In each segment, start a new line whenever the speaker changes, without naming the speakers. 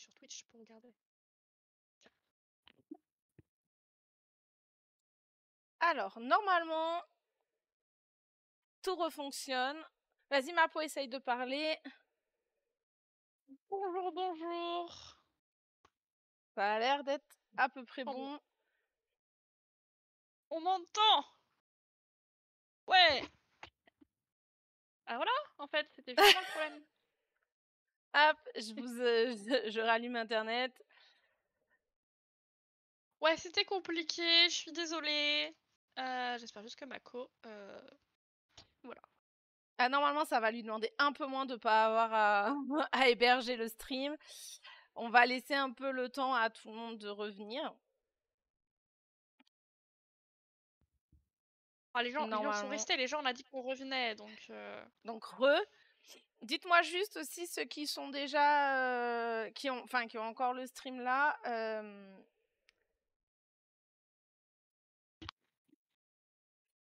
sur Twitch pour regarder.
Alors, normalement, tout refonctionne. Vas-y, Mapo, essaye de parler.
Bonjour, bonjour.
Ça a l'air d'être à peu près bon.
On m'entend. Ouais. Ah voilà, en fait, c'était juste ça le problème.
Hop, je rallume Internet.
Ouais, c'était compliqué, je suis désolée. J'espère juste que Mako... Voilà.
Ah, normalement, ça va lui demander un peu moins de pas avoir à héberger le stream. On va laisser un peu le temps à tout le monde de revenir.
Ah, les gens sont restés, les gens on a dit qu'on revenait, donc...
Donc dites-moi juste aussi ceux qui sont déjà... qui ont encore le stream là.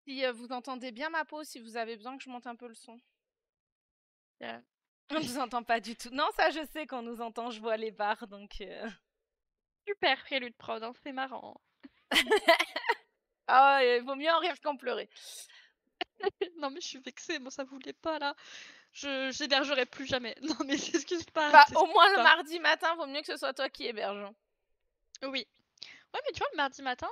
Si vous entendez bien ma peau, si vous avez besoin que je monte un peu le son.
Yeah.
On ne nous entend pas du tout. Non, ça je sais qu'on nous entend, je vois les barres, donc...
Super prélude prod, hein, c'est marrant.
Ah, il vaut mieux en rire qu'en pleurer.
Non mais je suis vexée, moi ça voulait pas là. J'hébergerai plus jamais. Non mais s'excuse pas.
Bah au moins le mardi matin, vaut mieux que ce soit toi qui héberge.
Oui. Ouais mais tu vois le mardi matin,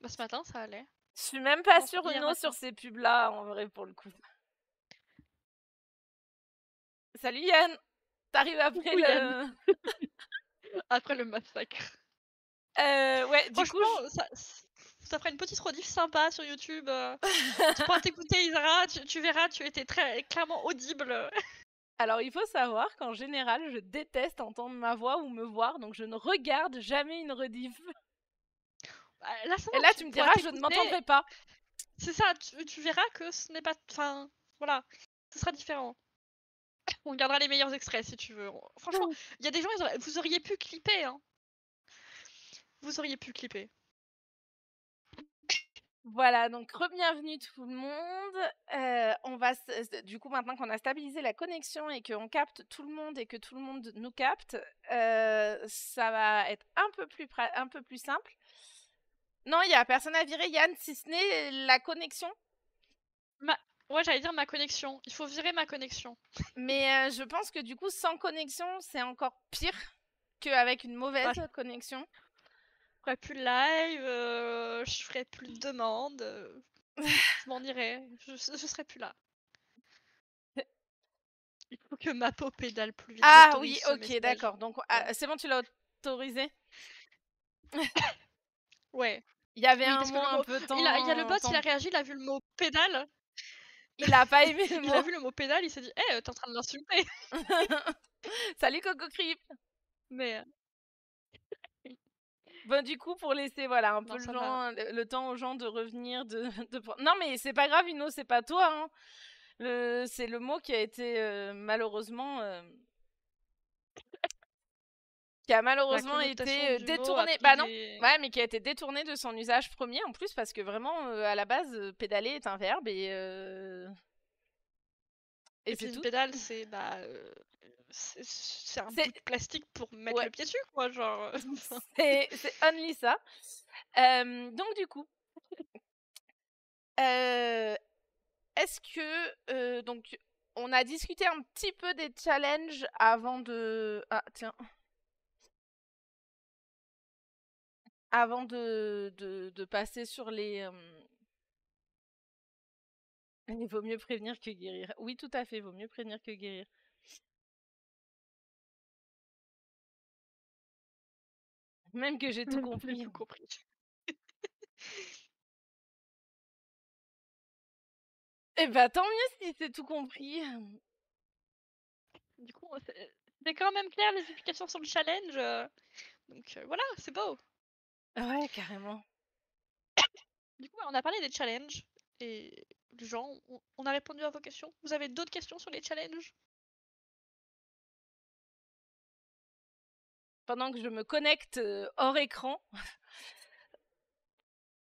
bah ce matin ça allait.
Je suis même pas sûre Uno sur ces pubs là en vrai pour le coup. Salut Yann. T'arrives après le...
après le massacre.
Ouais, du coup...
ça fera une petite rediff sympa sur YouTube. Tu pourras t'écouter Isara, tu verras, tu étais très clairement audible.
Alors il faut savoir qu'en général, je déteste entendre ma voix ou me voir, donc je ne regarde jamais une rediff.
Là,
et là, tu me diras, je ne m'entendrai pas.
C'est ça, tu verras que ce n'est pas... Enfin, voilà, ce sera différent. On gardera les meilleurs extraits si tu veux. Franchement, il y a des gens, vous auriez pu clipper. Hein. Vous auriez pu clipper.
Voilà, donc re-bienvenue tout le monde. On va du coup maintenant qu'on a stabilisé la connexion et qu'on capte tout le monde et que tout le monde nous capte, ça va être un peu plus simple. Non, il y a personne à virer, Yann, si ce n'est la connexion.
Ouais, j'allais dire ma connexion. Il faut virer ma connexion.
Mais je pense que du coup, sans connexion, c'est encore pire qu'avec une mauvaise connexion.
Je ferai plus de live, je ferai plus de demandes. Je m'en irai. Je serai plus là. Il faut que ma peau pédale plus vite.
Ah oui, ok, d'accord. Donc c'est bon, tu l'as autorisé.
Ouais.
Il y avait un mot un peu temps.
Il y a le bot, il a réagi, il a vu le mot pédale.
Il a pas aimé le mot.
Il a vu le mot pédale, il s'est dit t'es en train de l'insulter.
Salut Coco Crip.
Mais...
Bon, du coup, pour laisser voilà, un peu le temps aux gens de revenir, Non, mais c'est pas grave, Ino, c'est pas toi. Hein. C'est le mot qui a été malheureusement... qui a malheureusement été détourné. Bah non, ouais, mais qui a été détourné de son usage premier en plus, parce que vraiment, à la base, pédaler est un verbe et
puis une pédale, c'est c'est un bout de plastique pour mettre le pied dessus, quoi, genre.
c'est only ça. Donc du coup, est-ce que donc on a discuté un petit peu des challenges avant de... Ah tiens. Avant de passer sur les... Il vaut mieux prévenir que guérir. Oui, tout à fait, il vaut mieux prévenir que guérir. Même que j'ai tout compris.
J'ai tout compris.
Eh bah tant mieux si c'est tout compris.
Du coup, c'est quand même clair les explications sur le challenge. Donc voilà, c'est beau.
Ouais, carrément.
Du coup, on a parlé des challenges et les gens, on a répondu à vos questions. Vous avez d'autres questions sur les challenges?
Pendant que je me connecte hors écran.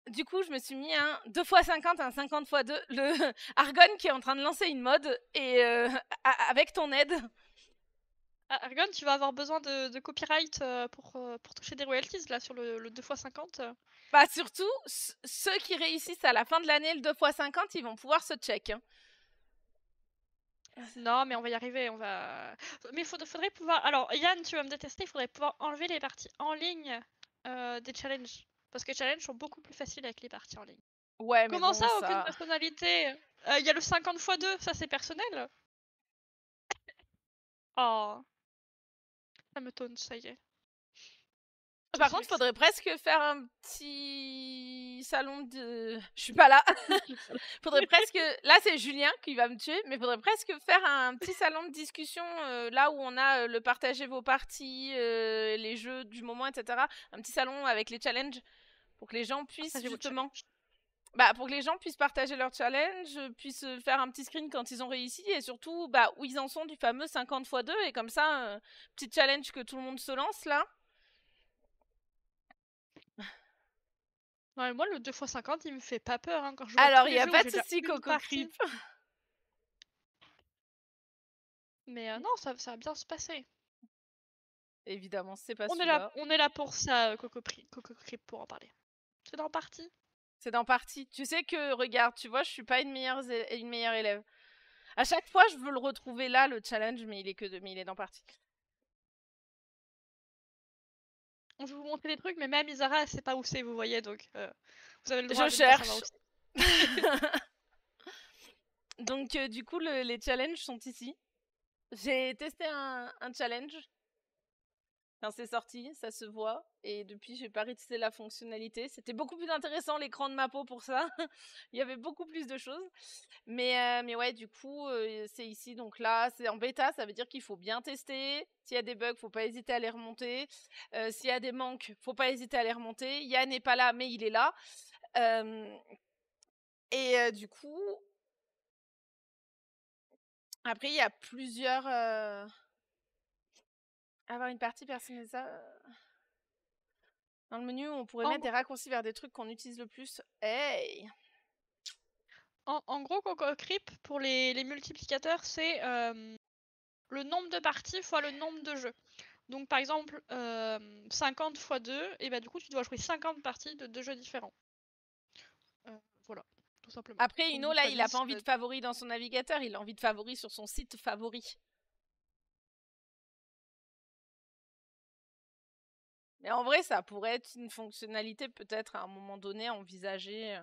Du coup, je me suis mis un 2x50, un 50x2, le Argonne qui est en train de lancer une mode et avec ton aide.
Argon, tu vas avoir besoin de copyright pour toucher des royalties là sur le 2x50.
Bah surtout, ceux qui réussissent à la fin de l'année le 2x50, ils vont pouvoir se check. Hein.
Non, mais on va y arriver, on va. Mais faudrait pouvoir. Alors, Yann, tu vas me détester, il faudrait pouvoir enlever les parties en ligne des challenges. Parce que les challenges sont beaucoup plus faciles avec les parties en ligne.
Ouais, mais
Comment
bon,
ça, aucune
ça...
personnalité? Il y a le 50 x 2, ça c'est personnel? Oh, ça me tonne, ça y est.
Par contre, faudrait presque faire un petit salon de... Je suis pas là. Faudrait presque... Là, c'est Julien qui va me tuer, mais faudrait presque faire un petit salon de discussion là où on a le partager vos parties, les jeux du moment, etc. Un petit salon avec les challenges pour que les gens puissent justement... Bah, pour que les gens puissent partager leur challenge, puissent faire un petit screen quand ils ont réussi et surtout bah, où ils en sont du fameux 50 x 2 et comme ça, petit challenge que tout le monde se lance là.
Ouais, moi, le 2x50, il me fait pas peur hein, quand je vois
Alors,
tous
il
les
n'y a
jeux
pas
où
de
j'ai déjà
souci,
une
Coco
partie.
Creep.
Mais non, ça va bien se passer.
Évidemment, c'est pas
On
celui-là.
est là pour ça, Coco Creep, pour en parler. C'est dans partie.
C'est dans partie. Tu sais que, regarde, tu vois, je suis pas une meilleure élève. À chaque fois, je veux le retrouver là, le challenge, mais il est dans partie.
Je vais vous montrer des trucs, mais même Isara, elle sait pas où c'est, vous voyez, donc vous avez le droit
Je
de
cherche.
savoir aussi.
Donc, du coup, les challenges sont ici. J'ai testé un challenge. Quand c'est sorti, ça se voit. Et depuis, j'ai pas réutilisé la fonctionnalité. C'était beaucoup plus intéressant l'écran de ma peau pour ça. Il y avait beaucoup plus de choses. Mais ouais, du coup, c'est ici. Donc là, c'est en bêta. Ça veut dire qu'il faut bien tester. S'il y a des bugs, faut pas hésiter à les remonter. S'il y a des manques, faut pas hésiter à les remonter. Yann n'est pas là, mais il est là. Du coup, après, il y a plusieurs... Avoir une partie personnalisée... Dans le menu, on pourrait mettre des raccourcis vers des trucs qu'on utilise le plus. Hey!
En gros, Coco Creep, pour les multiplicateurs, c'est le nombre de parties fois le nombre de jeux. Donc par exemple, 50 x 2, et bah du coup tu dois jouer 50 parties de 2 jeux différents. Voilà, tout simplement.
Après, Ino, là, il a pas envie de favoris dans son navigateur, il a envie de favoris sur son site favori. Mais en vrai, ça pourrait être une fonctionnalité peut-être à un moment donné envisagée.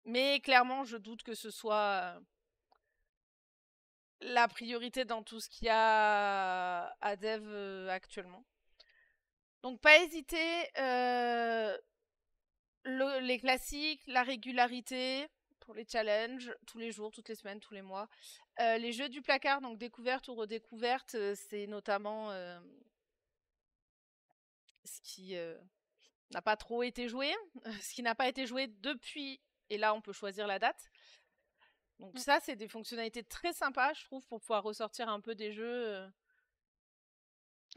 Mais clairement, je doute que ce soit la priorité dans tout ce qu'il y a à dev actuellement. Donc pas hésiter, les classiques, la régularité pour les challenges, tous les jours, toutes les semaines, tous les mois. Les jeux du placard, donc découverte ou redécouverte, c'est notamment ce qui n'a pas trop été joué, ce qui n'a pas été joué depuis, et là on peut choisir la date. Donc ça, c'est des fonctionnalités très sympas, je trouve, pour pouvoir ressortir un peu des jeux.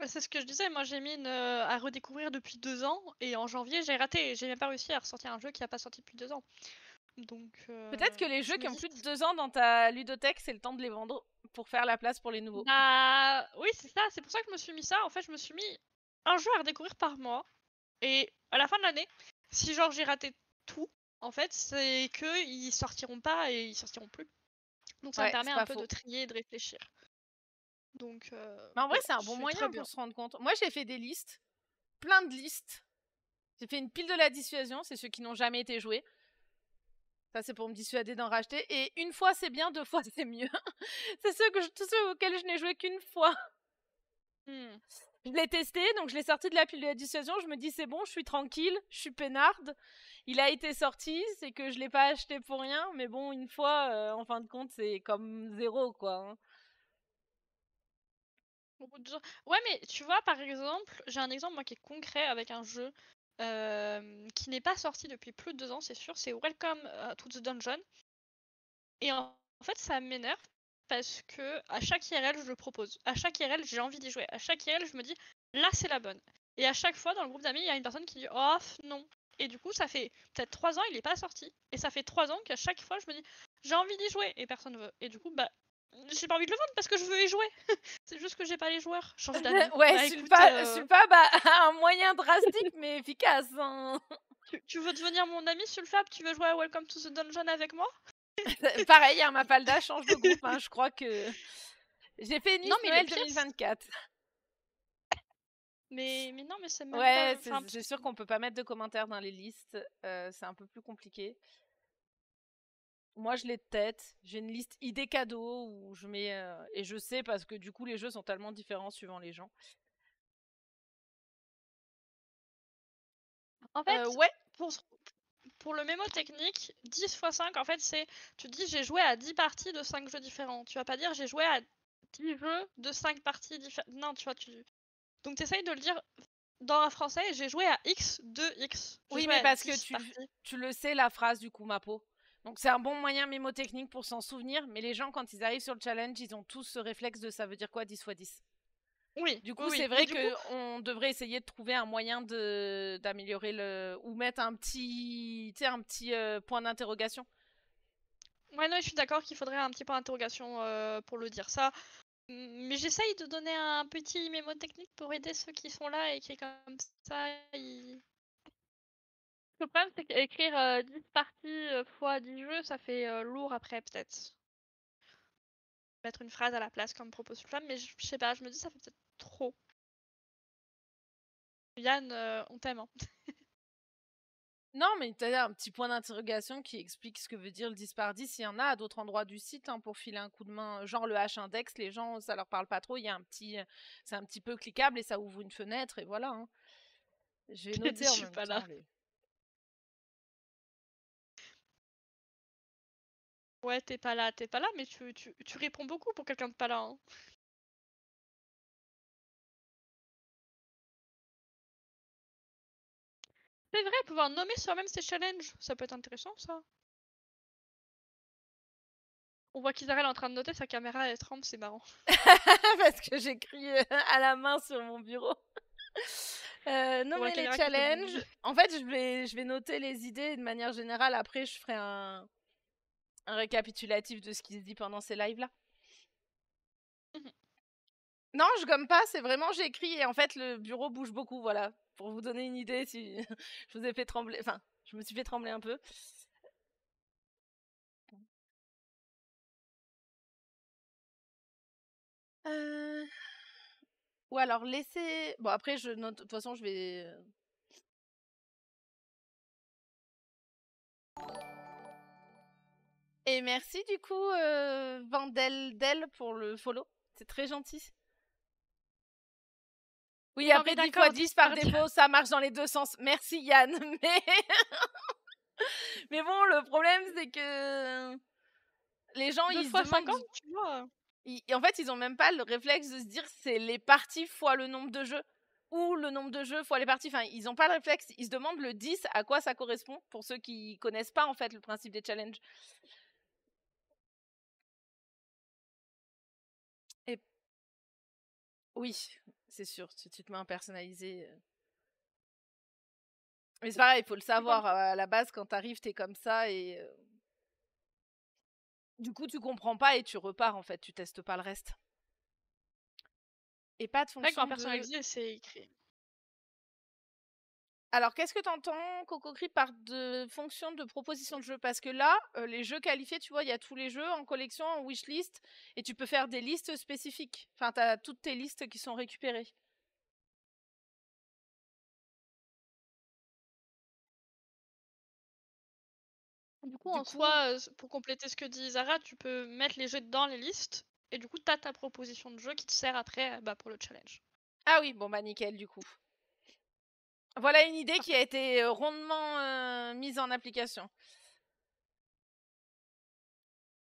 C'est ce que je disais, moi j'ai mis à redécouvrir depuis 2 ans, et en janvier j'ai raté, j'ai même pas réussi à ressortir un jeu qui a pas sorti depuis 2 ans. Donc
peut-être que les jeux qui ont plus de 2 ans dans ta ludothèque, c'est le temps de les vendre pour faire la place pour les nouveaux.
Bah oui, c'est ça, c'est pour ça que je me suis mis ça. En fait, je me suis mis un jeu à redécouvrir par mois, et à la fin de l'année, si genre j'ai raté tout, en fait, c'est que ils sortiront pas et ils sortiront plus. Donc ça me permet un peu de trier et de réfléchir. Donc
mais en vrai, c'est un bon moyen pour se rendre compte. Moi, j'ai fait des listes, plein de listes. J'ai fait une pile de la dissuasion, c'est ceux qui n'ont jamais été joués. Ça, c'est pour me dissuader d'en racheter. Et une fois, c'est bien, 2 fois, c'est mieux. C'est tous ceux auxquels je n'ai joué qu'une fois. Je l'ai testé, donc je l'ai sorti de la pile de la dissuasion. Je me dis, c'est bon, je suis tranquille, je suis peinarde. Il a été sorti, c'est que je l'ai pas acheté pour rien. Mais bon, une fois, en fin de compte, c'est comme 0, quoi. Hein.
Ouais, mais tu vois, par exemple, j'ai un exemple moi qui est concret avec un jeu qui n'est pas sorti depuis plus de 2 ans, c'est sûr. C'est Welcome to the Dungeon. Et en fait, ça m'énerve parce que à chaque IRL, je le propose. À chaque IRL, j'ai envie d'y jouer. À chaque IRL, je me dis, là, c'est la bonne. Et à chaque fois, dans le groupe d'amis, il y a une personne qui dit, oh, non. Et du coup, ça fait peut-être 3 ans, il est pas sorti. Et ça fait 3 ans qu'à chaque fois, je me dis, j'ai envie d'y jouer. Et personne ne veut. Et du coup, bah, j'ai pas envie de le vendre parce que je veux y jouer. C'est juste que j'ai pas les joueurs. Change d'avis.
Ouais,
Bah,
Sulpa, bah, un moyen drastique mais efficace. Hein.
Tu veux devenir mon ami, Sulfab? Tu veux jouer à Welcome to the Dungeon avec moi?
Pareil, hein, Mafalda change de groupe. Hein, je crois que j'ai fait une
Non,
liste
mais
Noël
le pire,
2024.
mais non, mais c'est même
Ouais,
pas. Enfin,
c'est sûr qu'on peut pas mettre de commentaires dans les listes. C'est un peu plus compliqué. Moi, je l'ai de tête. J'ai une liste idées cadeaux où je mets et je sais parce que du coup, les jeux sont tellement différents suivant les gens.
en fait,
Ouais.
pour le mémo technique, 10 x 5, en fait, c'est. Tu dis j'ai joué à 10 parties de 5 jeux différents. Tu vas pas dire j'ai joué à 10 jeux de 5 parties différentes. Non, tu vois, Donc, t'essayes de le dire dans un français, j'ai joué à X de X.
Oui, mais parce que tu le sais, la phrase du coup, Mapo. Donc, c'est un bon moyen mémotechnique pour s'en souvenir, mais les gens, quand ils arrivent sur le challenge, ils ont tous ce réflexe de ça veut dire quoi 10 x 10.
Oui.
Du coup, c'est vrai qu'on devrait essayer de trouver un moyen d'améliorer le. Ou mettre un petit point d'interrogation.
Ouais, non, je suis d'accord qu'il faudrait un petit point d'interrogation pour le dire ça. Mais j'essaye de donner un petit mémo technique pour aider ceux qui sont là et qui, comme ça, Le problème, c'est qu'écrire 10 parties fois 10 jeux, ça fait lourd après, peut-être. Mettre une phrase à la place comme propose Flamme, mais je sais pas, je me dis ça fait peut-être trop. Yann, on t'aime. Hein.
Non, mais t'as un petit point d'interrogation qui explique ce que veut dire le 10 par 10. Il y en a à d'autres endroits du site hein, pour filer un coup de main. Genre le H-index, les gens, ça leur parle pas trop. Il y a c'est un petit peu cliquable et ça ouvre une fenêtre et voilà. Hein. Je vais noter en même temps.
Ouais, t'es pas là, mais tu réponds beaucoup pour quelqu'un de pas là. Hein. C'est vrai, pouvoir nommer soi-même ses challenges, ça peut être intéressant ça. On voit qu'Isarel est en train de noter, sa caméra elle tremble, c'est marrant.
Parce que j'écris à la main sur mon bureau. Nommer les challenges. En fait, je vais noter les idées de manière générale. Après, je ferai un récapitulatif de ce qui se dit pendant ces lives-là. Non, je gomme pas, c'est vraiment j'écris et en fait le bureau bouge beaucoup, voilà. Pour vous donner une idée, si je vous ai fait trembler, enfin, je me suis fait trembler un peu. Ou alors laissez. Bon après je note. De toute façon je vais. Et merci du coup Vandel pour le follow. C'est très gentil. Oui, non, après 10 x 10 par défaut, ça marche dans les deux sens. Merci Yann. Mais bon, le problème c'est que les gens ils se demandent
50, tu vois.
En fait, ils ont même pas le réflexe de se dire c'est les parties fois le nombre de jeux ou le nombre de jeux fois les parties. Enfin, ils ont pas le réflexe. Ils se demandent le 10 à quoi ça correspond pour ceux qui connaissent pas en fait le principe des challenges. Et oui, c'est sûr. Si tu te mets un personnalisé. Mais c'est pareil, il faut le savoir. À la base, quand t'arrives, t'es comme ça et. Du coup, tu comprends pas et tu repars en fait. Tu testes pas le reste. Et pas de fonction.
Quand personnalisé, c'est écrit.
Alors, qu'est-ce que t'entends, Cococri, par de fonction de proposition de jeu? Parce que là, les jeux qualifiés, tu vois, il y a tous les jeux en collection, en wishlist, et tu peux faire des listes spécifiques. Enfin, t'as toutes tes listes qui sont récupérées.
Du coup, en soi, pour compléter ce que dit Zara, tu peux mettre les jeux dans les listes, et du coup, t'as ta proposition de jeu qui te sert après pour le challenge.
Ah oui, bon bah nickel, du coup. Voilà une idée qui a été rondement mise en application.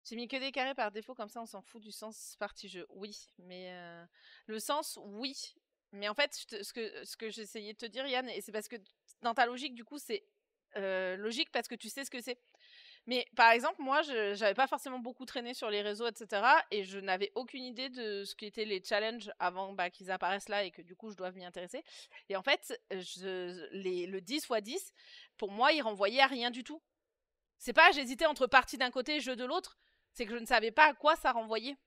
J'ai mis que des carrés par défaut, comme ça on s'en fout du sens partie-jeu. Oui, mais le sens, oui. Mais en fait, ce que j'essayais de te dire, Yann, et c'est parce que dans ta logique, du coup, c'est logique parce que tu sais ce que c'est. Mais par exemple, moi, je n'avais pas forcément beaucoup traîné sur les réseaux, etc. Et je n'avais aucune idée de ce qu'étaient les challenges avant qu'ils apparaissent là et que du coup, je dois m'y intéresser. Et en fait, le 10 x 10, pour moi, il renvoyait à rien du tout. C'est pas j'hésitais entre partie d'un côté et jeu de l'autre, c'est que je ne savais pas à quoi ça renvoyait.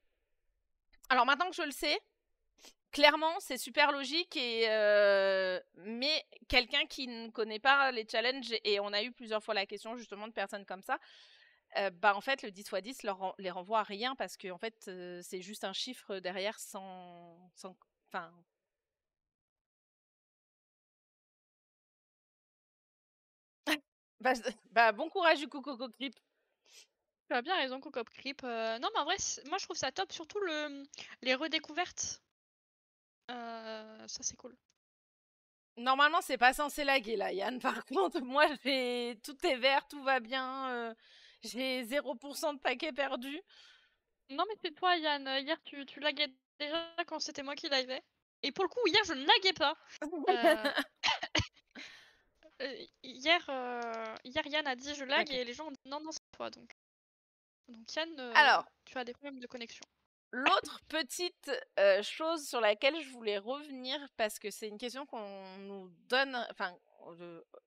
Alors maintenant que je le sais, clairement, c'est super logique mais quelqu'un qui ne connaît pas les challenges, et on a eu plusieurs fois la question justement de personnes comme ça, en fait, le 10 x 10 les renvoie à rien parce que en fait, c'est juste un chiffre derrière sans enfin. Bon courage du coup, Coco Crip.
Tu as bien raison, Coco Creep. Non, mais en vrai, moi je trouve ça top, surtout les redécouvertes. Ça, c'est cool.
Normalement, c'est pas censé laguer là, Yann. Par contre, moi, tout est vert, tout va bien. J'ai 0% de paquets perdus.
Non, mais c'est toi, Yann. Hier, tu laguais déjà quand c'était moi qui livais. Et pour le coup, hier, je ne laguais pas. Hier, Yann a dit je lag
Okay.
et les gens ont dit non, non, c'est toi. Donc Yann,
Alors,
tu as des problèmes de connexion.
l'autre petite chose sur laquelle je voulais revenir, parce que c'est une question qu'on nous donne, enfin,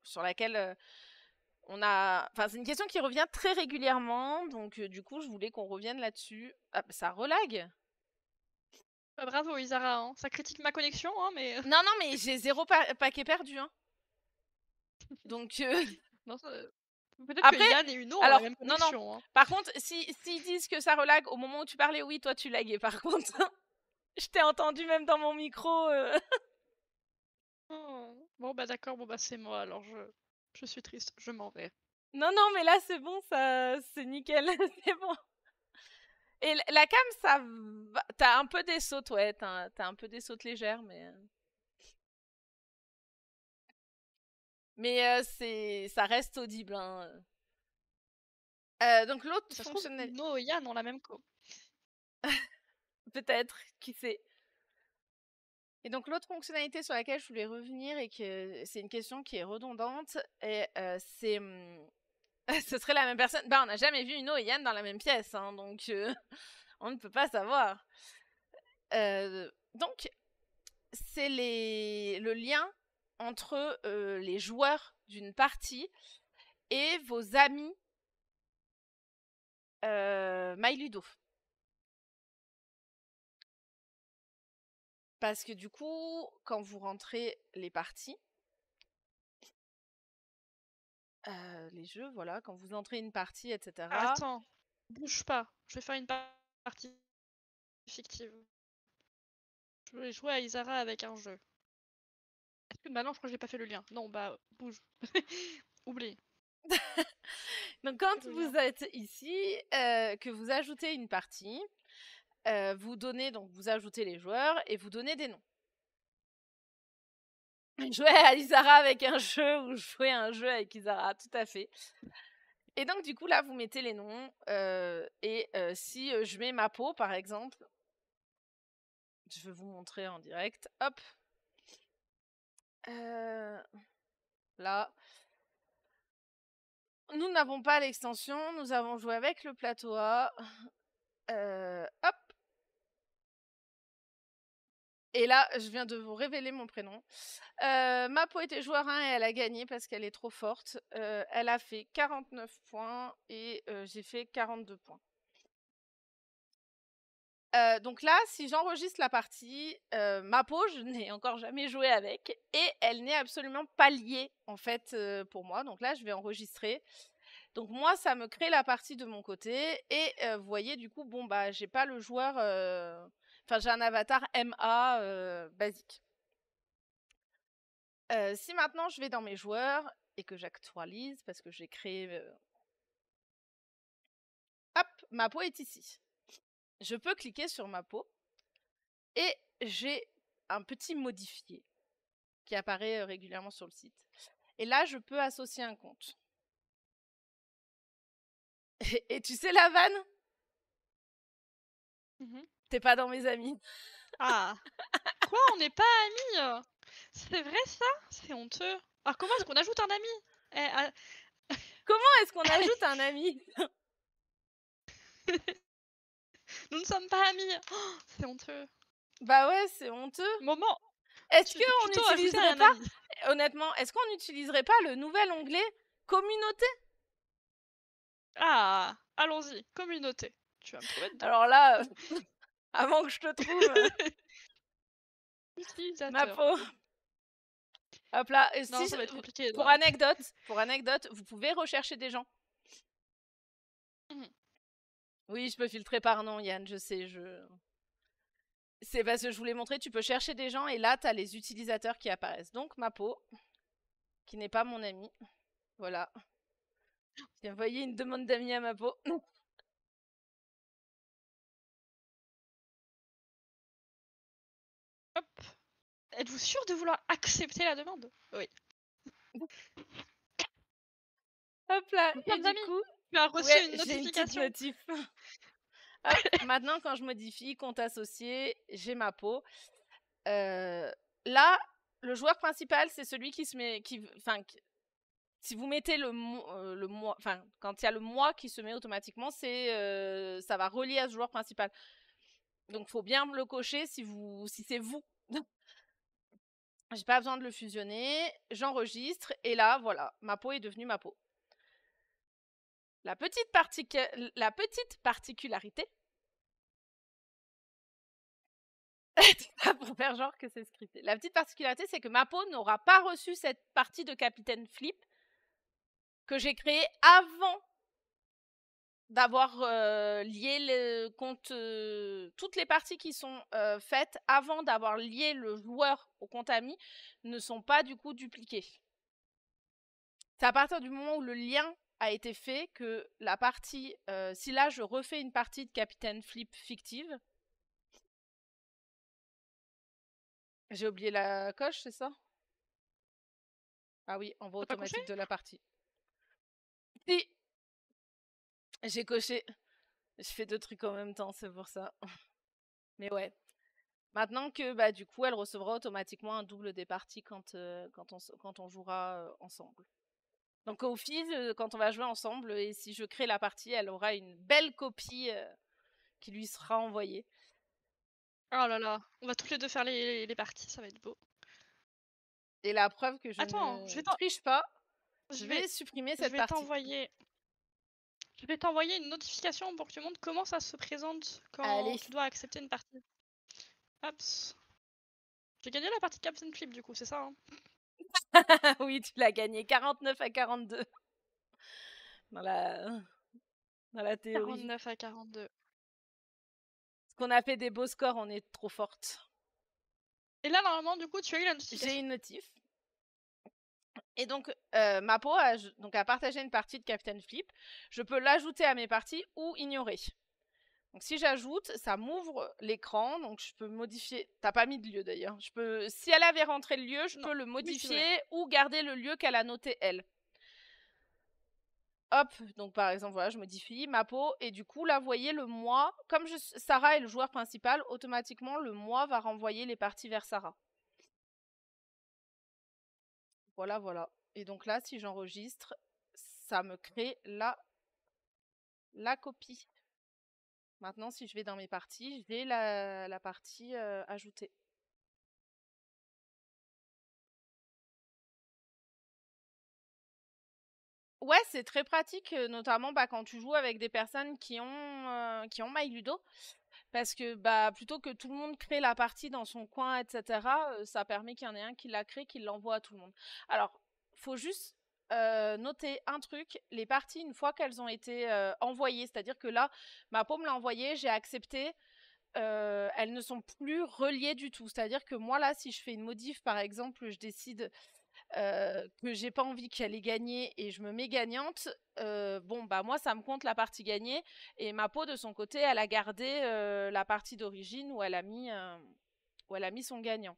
sur laquelle on a. Enfin, c'est une question qui revient très régulièrement, donc du coup, je voulais qu'on revienne là-dessus. Ah, ça relag.
Bravo, Isara. Hein. Ça critique ma connexion, hein, mais.
Non, non, mais j'ai 0 paquet perdu. Hein. Donc.
Non, peut-être que
Après,
Yann et Uno ont la
alors,
même
non, non.
connexion. Hein.
Par contre, s'ils disent que ça relag au moment où tu parlais, oui, toi, tu laguais. Par contre, je t'ai entendu même dans mon micro.
Oh. Bon, bah d'accord, bon, bah c'est moi, alors je suis triste, je m'en vais.
Non, non, mais là, c'est bon, ça, c'est nickel, c'est bon. Et la cam, ça va. T'as un peu des sautes, ouais, t'as un peu des sautes légères, mais. Mais ça reste audible. Hein. Donc l'autre
Ça se trouve,
fonctionnalité.
Uno et Yann ont la même co.
Peut-être, qui sait. Et donc l'autre fonctionnalité sur laquelle je voulais revenir, et que c'est une question qui est redondante, et c'est ce serait la même personne. On n'a jamais vu Uno et Yann dans la même pièce, hein, donc on ne peut pas savoir. Donc c'est le lien entre les joueurs d'une partie et vos amis MyLudo. Parce que du coup, quand vous rentrez les parties, les jeux, voilà, quand vous entrez une partie, etc.
Attends, bouge pas, je vais faire une partie fictive. Je vais jouer à Isara avec un jeu. Est-ce que maintenant je crois que j'ai pas fait le lien? Non, bah bouge. Oublie.
Donc quand vous êtes ici, que vous ajoutez une partie, vous ajoutez les joueurs et vous donnez des noms. Jouer à Isara avec un jeu ou jouer à un jeu avec Isara, tout à fait. Et donc du coup là vous mettez les noms et si je mets ma peau par exemple, je vais vous montrer en direct. Hop. Là. Nous n'avons pas l'extension, nous avons joué avec le plateau A. Hop. Et là, je viens de vous révéler mon prénom. Ma peau était joueur 1 et elle a gagné parce qu'elle est trop forte. Elle a fait 49 points et j'ai fait 42 points. Donc là, si j'enregistre la partie, ma peau, je n'ai encore jamais joué avec et elle n'est absolument pas liée en fait pour moi. Donc là, je vais enregistrer. Donc moi, ça me crée la partie de mon côté et vous voyez du coup, bon bah j'ai pas le joueur, enfin j'ai un avatar MA basique. Si maintenant je vais dans mes joueurs et que j'actualise parce que j'ai créé, hop, ma peau est ici. Je peux cliquer sur ma peau et j'ai un petit modifié qui apparaît régulièrement sur le site. Et là, je peux associer un compte. Et tu sais la vanne? T'es pas dans mes amis.
Ah. Quoi, on n'est pas amis? C'est vrai ça? C'est honteux. Alors comment est-ce qu'on ajoute un ami?
Comment est-ce qu'on ajoute un ami?
Nous ne sommes pas amis. Oh, c'est honteux.
Bah ouais, c'est honteux.
Moment.
Est-ce qu'on n'utiliserait pas,
ami.
honnêtement, est-ce qu'on n'utiliserait pas le nouvel onglet communauté?
Ah, allons-y, communauté. Tu vas me trouver dedans.
Alors là, avant que je te trouve ma
Utilisateur.
peau. Hop là. Et
Non,
si,
ça va être compliqué
pour
là.
anecdote, vous pouvez rechercher des gens.
Mmh.
Oui, je peux filtrer par nom, Yann, je sais. C'est parce que je voulais montrer, tu peux chercher des gens et là, tu as les utilisateurs qui apparaissent. Donc, ma peau, qui n'est pas mon ami. Voilà. J'ai envoyé une demande d'amis à ma peau.
Hop. Êtes-vous sûr de vouloir accepter la demande? Oui.
Hop là.
Confirme
Et du
d'amis.
coup,
Tu as reçu
ouais,
une
j'ai une petite
notification.
notif. Hop, maintenant, quand je modifie compte associé, j'ai ma peau. Là, le joueur principal, c'est celui qui se met, si vous mettez le mois, enfin, quand il y a le mois qui se met automatiquement, ça va relier à ce joueur principal. Donc, faut bien le cocher si c'est vous. J'ai pas besoin de le fusionner, j'enregistre et là, voilà, ma peau est devenue ma peau. La petite particularité, pour faire genre que c'est scripté. La petite particularité, c'est que ma peau n'aura pas reçu cette partie de Capitaine Flip que j'ai créée avant d'avoir lié le compte. Toutes les parties qui sont faites avant d'avoir lié le joueur au compte ami ne sont pas du coup dupliquées. C'est à partir du moment où le lien a été fait que la partie. Si là je refais une partie de Capitaine Flip fictive. J'ai oublié la coche, c'est ça? Ah oui, envoi
T'as pas coché?
automatique de la partie. Si, j'ai coché. Je fais 2 trucs en même temps, c'est pour ça. Mais ouais. Maintenant que bah du coup, elle recevra automatiquement un double des parties quand on jouera ensemble. Donc au fil, quand on va jouer ensemble, et si je crée la partie, elle aura une belle copie qui lui sera envoyée.
Oh là là, on va toutes les deux faire les parties, ça va être beau.
Et la preuve que je
Attends,
ne triche pas, je
je
vais
vais,
supprimer
je
cette
vais
partie.
t'envoyer, je vais t'envoyer une notification pour que tu montres comment ça se présente quand
Allez.
tu dois accepter une partie. Hop. J'ai gagné la partie Captain Flip du coup, c'est ça, hein?
Oui, tu l'as gagné 49 à 42. Dans la théorie.
49 à 42.
Parce qu'on a fait des beaux scores, on est trop forte.
Et là, normalement, du coup, tu as eu la notification.
J'ai une notif. Et donc, ma peau a partagé une partie de Captain Flip. Je peux l'ajouter à mes parties ou ignorer. Donc, si j'ajoute, ça m'ouvre l'écran. Donc, je peux modifier. T'as pas mis de lieu d'ailleurs. Si elle avait rentré le lieu, je
Non,
peux le
oui, c'est
modifier
vrai.
ou garder le lieu qu'elle a noté elle. Hop, donc par exemple, voilà, je modifie ma peau et du coup, là, vous voyez le mois. Comme Sarah est le joueur principal, automatiquement, le mois va renvoyer les parties vers Sarah. Voilà, voilà. Et donc là, si j'enregistre, ça me crée la copie. Maintenant, si je vais dans mes parties, j'ai la partie ajoutée. Ouais, c'est très pratique, notamment quand tu joues avec des personnes qui ont My Ludo. Parce que plutôt que tout le monde crée la partie dans son coin, etc., ça permet qu'il y en ait un qui la crée, qui l'envoie à tout le monde. Alors, faut juste noter un truc, les parties, une fois qu'elles ont été envoyées, c'est-à-dire que là, ma peau me l'a envoyée, j'ai accepté, elles ne sont plus reliées du tout. C'est-à-dire que moi, là, si je fais une modif, par exemple, je décide que j'ai pas envie qu'elle ait gagné et je me mets gagnante, moi ça me compte la partie gagnée et ma peau de son côté elle a gardé la partie d'origine où elle a mis son gagnant.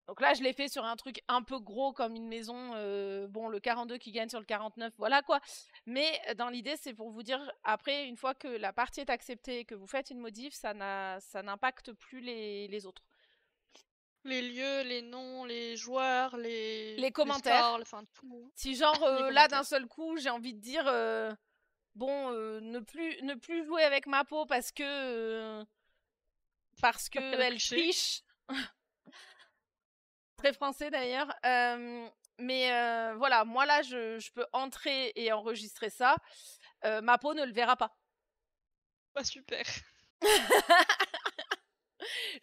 Donc là je l'ai fait sur un truc un peu gros comme une maison, le 42 qui gagne sur le 49, voilà quoi. Mais dans l'idée c'est pour vous dire, après une fois que la partie est acceptée, que vous faites une modif, ça n'impacte plus les autres.
Les lieux, les noms, les joueurs,
Les commentaires.
scores, enfin tout.
Si genre
Les
là d'un
commentaires.
seul coup j'ai envie de dire ne plus jouer avec ma peau parce que
Parce qu'elle a
elle
triché.
triche. Très français d'ailleurs. Mais voilà, moi là je peux entrer et enregistrer ça. Ma peau ne le verra pas.
Pas super.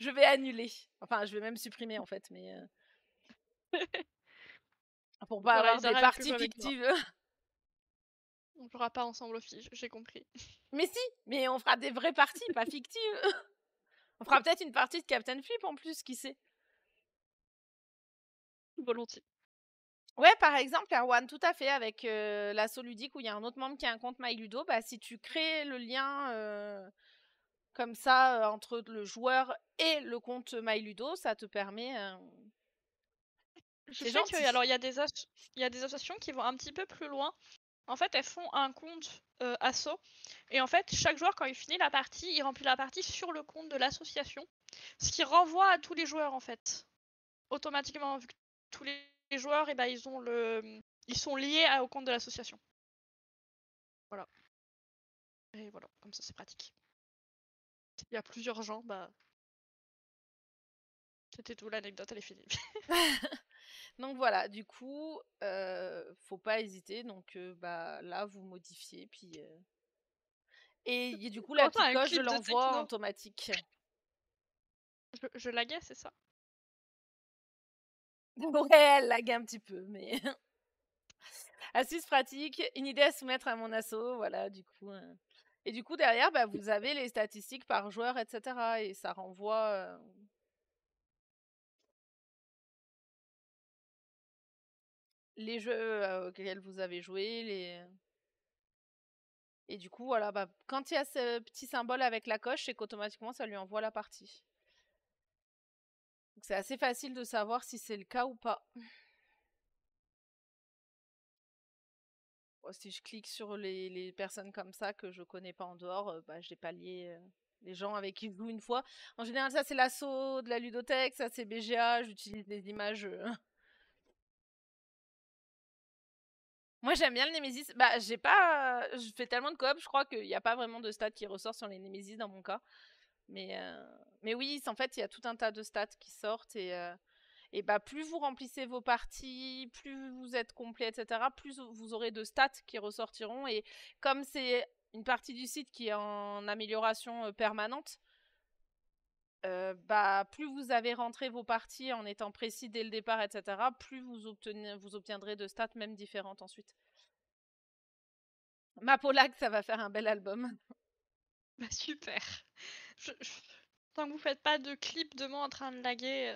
Je vais annuler. Enfin, je vais même supprimer en fait, mais pour pas
Voilà,
avoir des
Isara veut plus
parties
jouer avec moi.
fictives.
On jouera pas ensemble aux filles, j'ai compris.
Mais si, mais on fera des vraies parties, pas fictives. On fera peut-être une partie de Captain Flip en plus, qui sait.
Volontiers.
Ouais, par exemple, Erwan, tout à fait, avec l'assaut ludique où il y a un autre membre qui a un compte MyLudo, bah, si tu crées le lien comme ça entre le joueur et le compte MyLudo, ça te permet.
Je
C'est
sais que
gentil.
alors il y a des associations qui vont un petit peu plus loin. En fait, elles font un compte asso et en fait, chaque joueur quand il finit la partie, il remplit la partie sur le compte de l'association, ce qui renvoie à tous les joueurs en fait. Automatiquement, vu que tous les joueurs, et ben, ils sont liés au compte de l'association. Voilà. Et voilà, comme ça c'est pratique. Il y a plusieurs gens, bah. C'était tout, l'anecdote, elle est finie.
Donc voilà, du coup, faut pas hésiter. Donc bah là, vous modifiez, puis et du coup, la
Comment ça,
petite
un
coche, je
clip de
l'envoie en
techno?
automatique.
Je laguais, c'est ça?
Ouais, elle lag un petit peu, mais astuce pratique, une idée à soumettre à mon asso, voilà, du coup. Et du coup, derrière, bah, vous avez les statistiques par joueur, etc. Et ça renvoie les jeux auxquels vous avez joué, et du coup, voilà, bah, quand il y a ce petit symbole avec la coche, c'est qu'automatiquement, ça lui envoie la partie. Donc, c'est assez facile de savoir si c'est le cas ou pas. Bon, si je clique sur les personnes comme ça que je connais pas en dehors, bah, j'ai pas lié les gens avec qui je joue une fois. En général, ça c'est l'assaut de la ludothèque, ça c'est BGA, j'utilise des images. Moi j'aime bien le Nemesis. Bah, j'ai pas. Je fais tellement de coop, je crois qu'il n'y a pas vraiment de stats qui ressort sur les Nemesis dans mon cas. Mais oui, en fait, il y a tout un tas de stats qui sortent et bah, plus vous remplissez vos parties, plus vous êtes complet, etc., plus vous aurez de stats qui ressortiront. Et comme c'est une partie du site qui est en amélioration permanente, bah, plus vous avez rentré vos parties en étant précis dès le départ, etc., plus vous obtiendrez de stats même différentes ensuite. Mapolac, ça va faire un bel album.
Bah super. Tant que vous faites pas de clip de moi en train de laguer,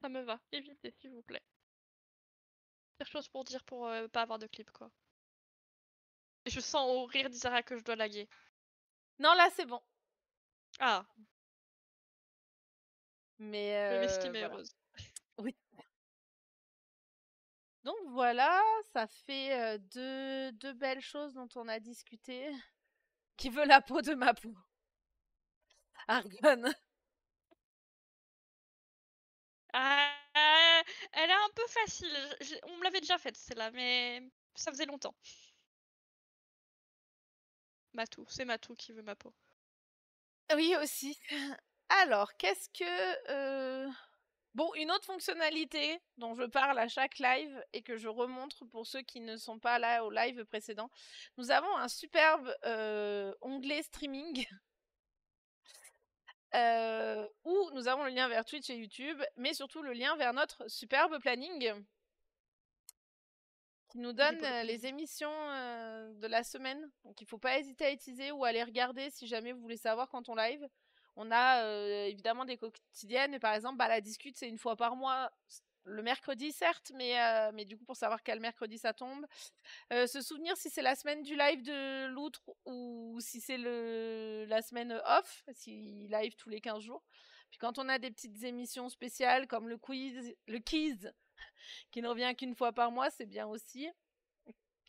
ça me va. Évitez, s'il vous plaît. Pire chose pour dire pour pas avoir de clip, quoi. Et je sens au rire d'Isara que je dois laguer.
Non, là, c'est bon.
Ah,
Mais
je m'estimais
voilà.
heureuse.
Oui. Donc voilà, ça fait deux belles choses dont on a discuté. Qui veut la peau de ma peau? Argonne.
Ah, elle est un peu facile. On me l'avait déjà faite, celle-là, mais ça faisait longtemps. Matou, c'est Matou qui veut ma peau.
Oui, aussi. Alors, qu'est-ce que... Bon, une autre fonctionnalité dont je parle à chaque live et que je remontre pour ceux qui ne sont pas là au live précédent. Nous avons un superbe onglet streaming où nous avons le lien vers Twitch et YouTube, mais surtout le lien vers notre superbe planning qui nous
Il est
donne
beau le planning.
les émissions de la semaine. Donc il ne faut pas hésiter à utiliser ou à les regarder si jamais vous voulez savoir quand on live. On a évidemment des quotidiennes, mais par exemple, bah, la discute, c'est une fois par mois. Le mercredi, certes, mais du coup, pour savoir quel mercredi ça tombe. Se souvenir si c'est la semaine du live de l'outre ou si c'est la semaine off, si live tous les 15 jours. Puis quand on a des petites émissions spéciales comme le quiz qui ne revient qu'une fois par mois, c'est bien aussi.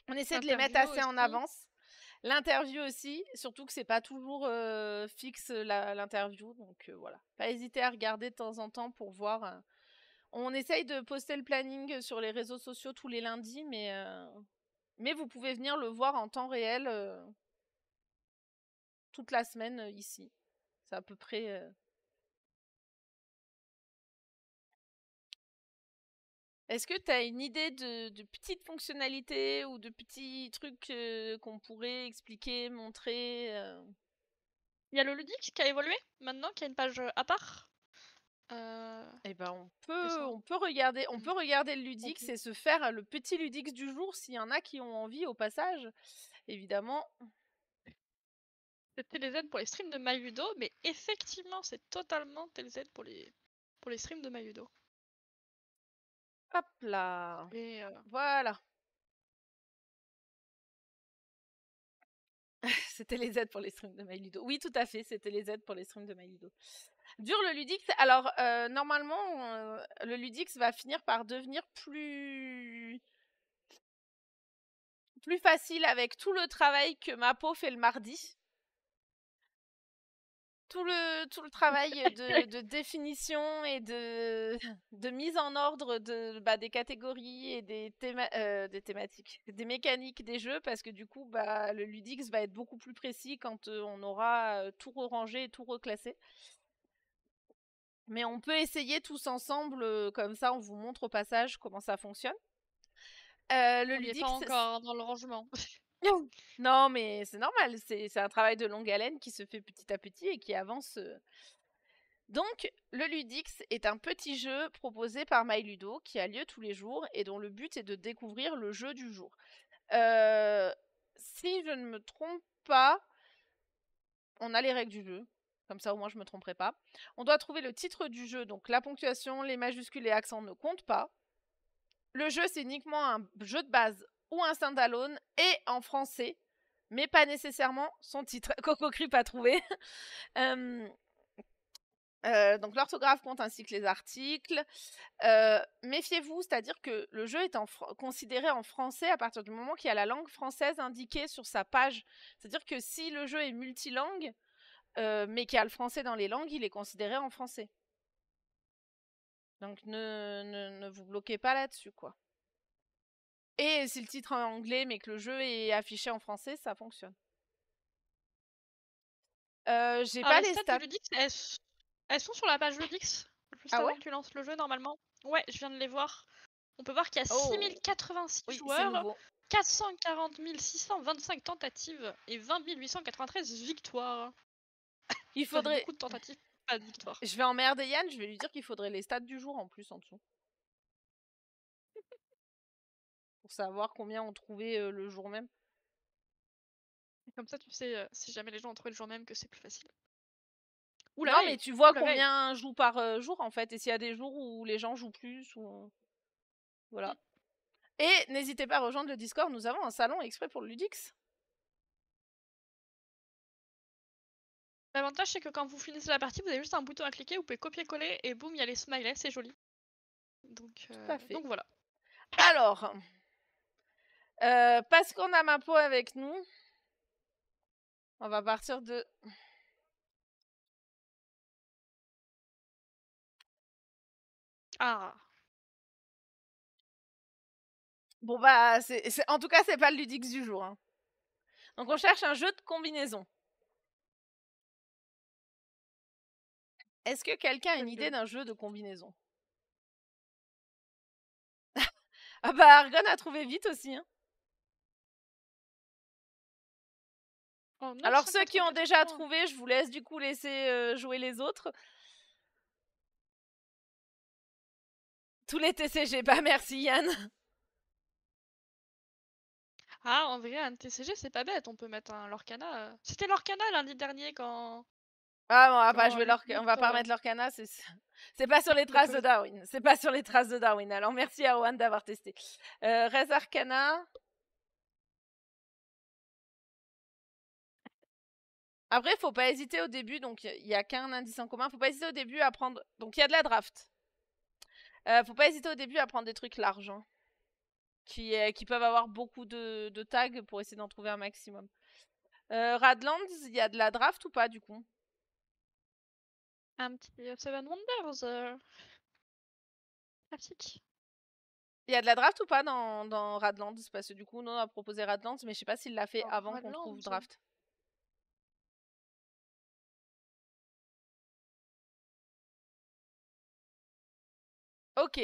On essaie de les mettre
Interview
assez en
aussi.
avance. L'interview aussi, surtout que c'est pas toujours fixe l'interview, donc voilà. Pas hésiter à regarder de temps en temps pour voir. On essaye de poster le planning sur les réseaux sociaux tous les lundis, mais vous pouvez venir le voir en temps réel toute la semaine ici. C'est à peu près Est-ce que tu as une idée de petites fonctionnalités ou de petits trucs qu'on pourrait expliquer, montrer
Il y a le ludique qui a évolué maintenant, qui a une page à part.
Eh ben
Et ça,
on peut regarder le
on
Ludix
peut-
et se faire le petit Ludix du jour s'il y en a qui ont envie au passage. Évidemment.
C'était les aides pour les streams de MyLudo, mais effectivement, c'est totalement les aides pour les streams de MyLudo.
Hop là.
Et
Voilà. C'était les aides pour les streams de MyLudo. Oui, tout à fait, c'était les aides pour les streams de MyLudo. Dur le Ludix. Alors, normalement, le Ludix va finir par devenir plus facile avec tout le travail que ma peau fait le mardi. Tout le travail de définition et de mise en ordre des catégories et des thématiques, des mécaniques des jeux, parce que du coup, le Ludix va être beaucoup plus précis quand on aura tout rangé et tout reclassé. Mais on peut essayer tous ensemble, comme ça on vous montre au passage comment ça fonctionne. Le
on n'y est
Ludix,
pas encore dans le rangement.
non, mais c'est normal, c'est un travail de longue haleine qui se fait petit à petit et qui avance. Donc, le Ludix est un petit jeu proposé par MyLudo qui a lieu tous les jours et dont le but est de découvrir le jeu du jour. Si je ne me trompe pas, on a les règles du jeu. Comme ça, au moins, je ne me tromperai pas. On doit trouver le titre du jeu, donc la ponctuation, les majuscules et accents ne comptent pas. Le jeu, c'est uniquement un jeu de base ou un standalone et en français, mais pas nécessairement son titre. Coco Crip a trouvé. Donc l'orthographe compte ainsi que les articles. Méfiez-vous, c'est-à-dire que le jeu est considéré en français à partir du moment qu'il y a la langue française indiquée sur sa page. C'est-à-dire que si le jeu est multilingue, mais qu'il y a le français dans les langues, il est considéré en français. Donc ne vous bloquez pas là-dessus, quoi. Et si le titre est en anglais, mais que le jeu est affiché en français, ça fonctionne. J'ai
Alors
pas
les
les
stats du
stats.
Ludix, elles sont sur la page Ludix, juste
Ah ouais?
avant que tu lances le jeu normalement. Ouais, je viens de les voir. On peut voir qu'il y a
Oh,
6086
oui, c'est
joueurs,
nouveau.
440 625 tentatives et 20 893 victoires.
Il
Enfin,
faudrait.
beaucoup de tentatives, pas de victoires.
Je vais emmerder Yann, je vais lui dire qu'il faudrait les stats du jour en plus en dessous. Pour savoir combien on trouvait le jour même.
Comme ça, tu sais, si jamais les gens ont trouvé le jour même, que c'est plus facile. Ou la
Non,
veille.
mais tu vois
Ou la veille.
combien joue par jour en fait. Et s'il y a des jours où les gens jouent plus ou. Voilà.
Mm.
Et n'hésitez pas à rejoindre le Discord, nous avons un salon exprès pour le Ludix.
L'avantage, c'est que quand vous finissez la partie, vous avez juste un bouton à cliquer, vous pouvez copier-coller et boum, il y a les smileys, c'est joli.
Tout à fait.
Donc voilà.
Alors, parce qu'on a ma peau avec nous, on va partir de.
Ah.
Bon en tout cas, c'est pas le Ludix du jour. Hein. Donc on cherche un jeu de combinaison. Est-ce que quelqu'un a une idée d'un jeu de combinaison? Ah bah Argon a trouvé vite aussi. Hein.
Oh,
Alors ceux qui ont
984
déjà
points.
trouvé, je vous laisse du coup laisser jouer les autres. Tous les TCG, bah merci Yann.
Ah, en vrai, un TCG, c'est pas bête. On peut mettre un Lorcana. C'était Lorcana lundi dernier quand.
Ah bon, on va pas
quand
jouer on va pas remettre Lorcana, c'est pas sur les
il y a
traces de
Covid.
Darwin. C'est pas sur les traces de Darwin. Alors merci à Erwan d'avoir testé. Res Arcana. Après, faut pas hésiter au début, donc il y a qu'un indice en commun. Faut pas hésiter au début à prendre. Donc il y a de la draft. Faut pas hésiter au début à prendre des trucs larges, hein, qui peuvent avoir beaucoup de tags pour essayer d'en trouver un maximum. Radlands, il y a de la draft ou pas du coup?
Un petit Seven Wonders. Classique.
Il y a de la draft ou pas dans Radlands? Parce que du coup, nous on a proposé Radlands, mais je sais pas s'il l'a fait
Oh,
avant qu'on trouve
Radlands.
draft. Ok.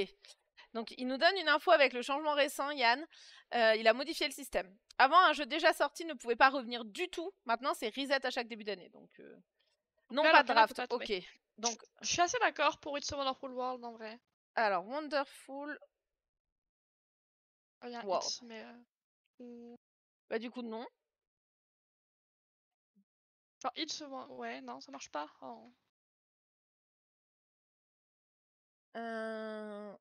Donc, il nous donne une info avec le changement récent, Yann. Il a modifié le système. Avant, un jeu déjà sorti ne pouvait pas revenir du tout. Maintenant, c'est reset à chaque début d'année. Donc, non,
Là,
pas
alors
de
que là, on peut
draft.
pas tomber.
Ok. Donc,
Je suis assez d'accord pour It's a Wonderful World en vrai.
alors, Wonderful
Il y a un
World.
It's, mais.
Bah, du coup, non.
Enfin, It's, ouais, non, ça marche pas. Oh. J'aime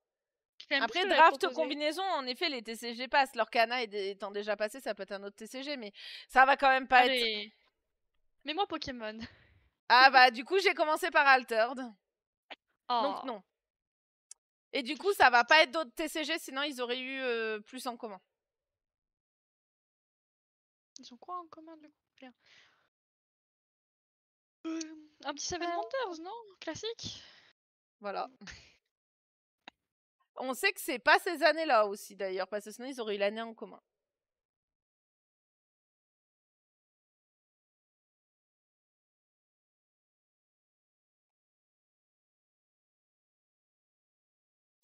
plus ce
Après,
que j'avais
draft
proposé.
combinaison, en effet, les TCG passent. Leur cana étant déjà passé, ça peut être un autre TCG, mais ça va quand même pas être.
Allez, mets-moi Pokémon.
Ah bah, du coup, j'ai commencé par Altered. Donc,
Oh,
non. Et du coup, ça va pas être d'autres TCG, sinon ils auraient eu plus en commun.
ils ont quoi en commun du coup? Rien. Un petit Seven Wonders, non? Classique.
Voilà. On sait que c'est pas ces années-là aussi, d'ailleurs, parce que sinon ils auraient eu l'année en commun.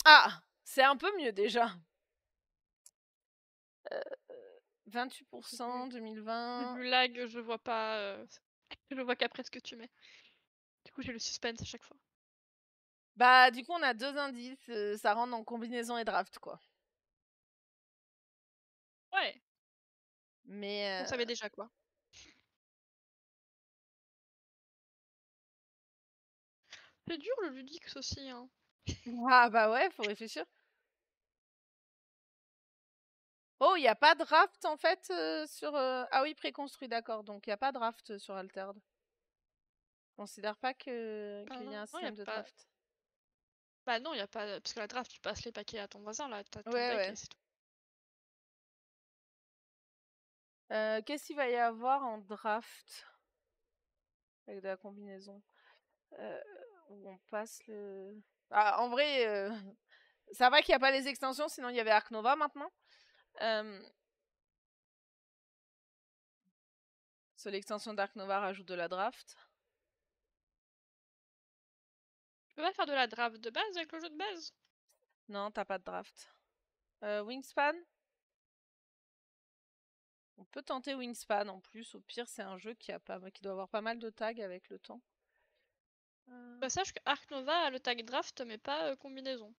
Ah, c'est un peu mieux déjà. 28%, 2020.
Du lag, je vois pas. Je vois qu'après ce que tu mets. Du coup, j'ai le suspense à chaque fois.
Bah, du coup, on a 2 indices. Ça rentre en combinaison et draft, quoi.
Ouais,
Mais.
on savait déjà quoi. C'est dur le ludique aussi, hein.
Ah, bah ouais, faut réfléchir. Oh, il n'y a pas de draft en fait sur. Ah oui, préconstruit, d'accord. Donc il n'y a pas de draft sur Altered. Je considère pas qu'il y a un
Non, y a
système de
pas.
draft.
Bah non, y a pas. Parce que la draft, tu passes les paquets à ton voisin, là, t'as ton
Ouais,
deck
ouais.
et c'est tout.
Qu'est-ce qu'il va y avoir en draft avec de la combinaison où on passe le. Ah, en vrai, ça va qu'il n'y a pas les extensions, sinon il y avait Arc Nova maintenant. Sur l'extension d'Arc Nova rajoute de la draft.
Tu peux pas faire de la draft de base avec le jeu de base?
Non, t'as pas de draft. Wingspan. On peut tenter Wingspan en plus. Au pire, c'est un jeu qui doit avoir pas mal de tags avec le temps.
Bah, sache que Arc Nova a le tag draft, mais pas combinaison.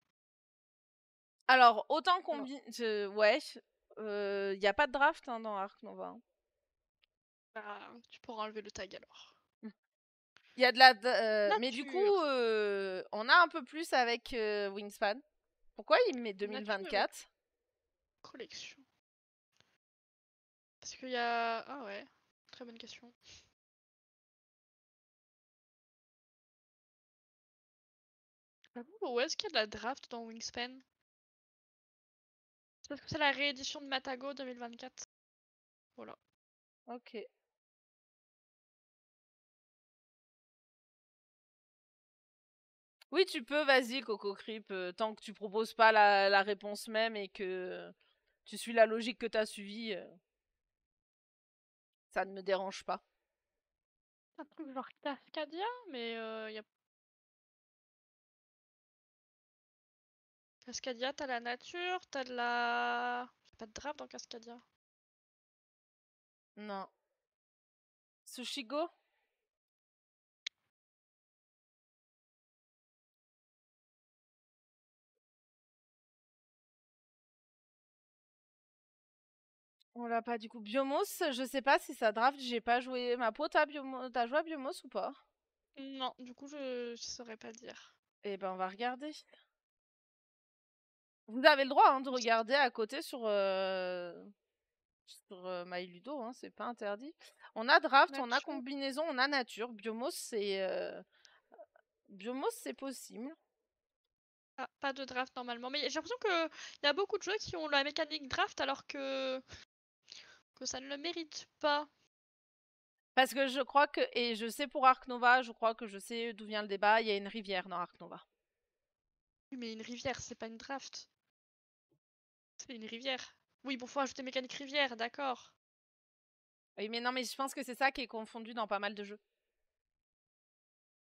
Alors, autant
Non.
ouais. Il n'y a pas de draft hein, dans Arc Nova. Hein.
Bah, tu pourras enlever le tag alors.
Il y a de la. Mais du coup,
Nature.
on a un peu plus avec Wingspan. Pourquoi il met
Nature
2024
collection. Parce qu'il y a. Ah ouais, très bonne question. Où est-ce qu'il y a de la draft dans Wingspan? C'est parce que c'est la réédition de Matago 2024. Voilà.
Ok. Oui, tu peux, vas-y, Coco Creep, tant que tu proposes pas la réponse même et que tu suis la logique que t'as suivie, ça ne me dérange pas.
Un truc genre Cascadia, mais y a. Cascadia, t'as la nature, t'as de la. Y'a pas de draft dans Cascadia.
Non. Sushigo On l'a pas du coup. Biomos, je sais pas si ça draft, j'ai pas joué. Ma peau, t'as joué à Biomos ou pas?
Non, du coup, je saurais pas dire.
Eh ben, on va regarder. Vous avez le droit hein, de regarder à côté sur My Ludo, hein, c'est pas interdit. On a draft, on a
Nature.
combinaison, on a nature. Biomos, c'est possible.
Ah, pas de draft normalement. Mais j'ai l'impression que y a beaucoup de jeux qui ont la mécanique draft alors que ça ne le mérite pas.
Parce que je crois que, et je sais pour Arc Nova, je crois que je sais d'où vient le débat, il y a une rivière dans Arc Nova.
Oui, mais une rivière, c'est pas une draft. C'est une rivière. Oui, bon, faut ajouter mécanique rivière, d'accord.
Oui, mais non, mais je pense que c'est ça qui est confondu dans pas mal de jeux.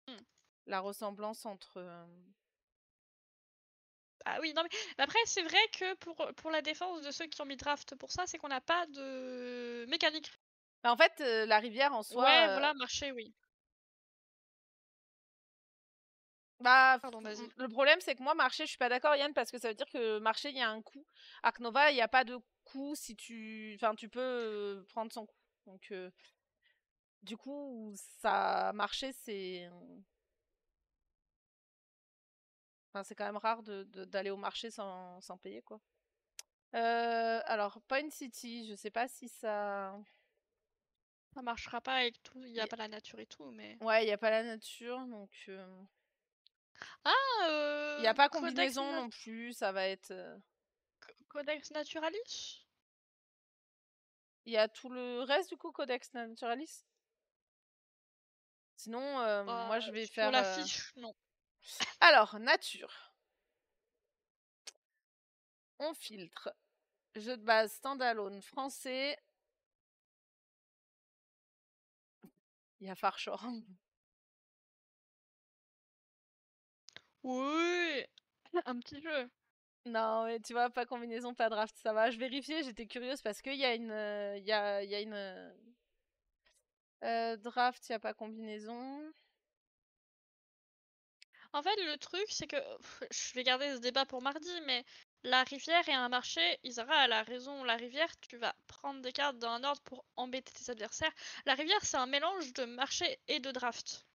Hmm.
La ressemblance entre.
Ah oui, non mais après c'est vrai que pour la défense de ceux qui ont mis draft pour ça, c'est qu'on n'a pas de mécanique.
Bah, en fait, la rivière en
Ouais,
soi,
voilà, marché, oui.
bah,
Pardon, vas-y.
le problème, c'est que moi, marché, je suis pas d'accord, Yann, parce que ça veut dire que marché, il y a un coût. Ark Nova, il y a pas de coût si tu, enfin, tu peux prendre son coût. Donc, du coup, ça marché, c'est, enfin, c'est quand même rare d'aller au marché sans payer, quoi. Alors, Point City, je sais pas si ça.
Ça marchera pas avec tout, il y a pas la nature et tout, mais.
Ouais, il y a pas la nature, donc. Il y a
Ah,
pas combinaison non plus, ça va être.
Codex Naturalis?
Il y a tout le reste du coup, Codex Naturalis. Sinon, moi je vais
Sur
faire.
la fiche, non.
Alors, nature. On filtre. Jeu de base standalone français. Il y a Farshore.
Oui, un petit jeu.
Non, mais tu vois, pas combinaison, pas draft, ça va. Je vérifiais, j'étais curieuse parce qu'il y a une. Il y a une. Draft, il n'y a pas combinaison.
En fait, le truc, c'est que je vais garder ce débat pour mardi, mais la rivière et un marché, Isara a la raison. La rivière, tu vas prendre des cartes dans un ordre pour embêter tes adversaires. La rivière, c'est un mélange de marché et de draft.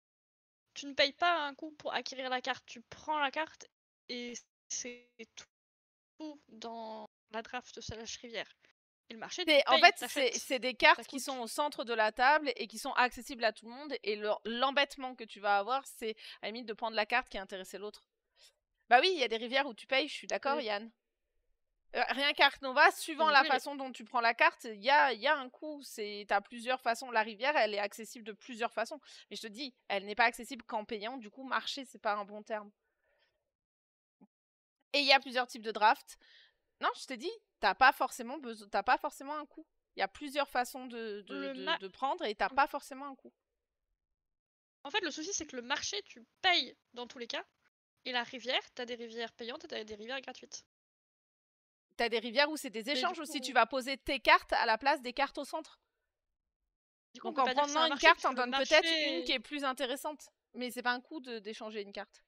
Tu ne payes pas un coup pour acquérir la carte, tu prends la carte et c'est tout dans la draft slash rivière. Et le marché, tu
En
payes,
fait,
t'achètes.
c'est des
Ça
cartes qui sont
coûte.
au centre de la table et qui sont accessibles à tout le monde. Et l'embêtement que tu vas avoir, c'est à la limite de prendre la carte qui a intéressé l'autre. Bah oui, il y a des rivières où tu payes, je suis d'accord, Yann. Rien qu'Ark Nova, suivant la
Oui,
façon dont tu prends la carte, il y a un coût. T'as plusieurs façons. La rivière, elle est accessible de plusieurs façons. Mais je te dis, elle n'est pas accessible qu'en payant. Du coup, marché, c'est pas un bon terme. Et il y a plusieurs types de drafts. Non, je t'ai dit, t'as pas forcément un coût. Il y a plusieurs façons de prendre et t'as pas forcément un coût.
En fait, le souci, c'est que le marché, tu payes dans tous les cas. Et la rivière, t'as des rivières payantes et t'as des rivières gratuites.
T'as des rivières où c'est des
Mais du
échanges aussi. Tu
coup,
vas poser tes cartes à la place des cartes au centre.
on
Donc
peut
en
pas dire que c'est
prenant
un
une
marché,
carte,
puisque
t'en
le
donnes peut-être une qui
marché.
est plus intéressante. Mais c'est pas un coût d'échanger une carte.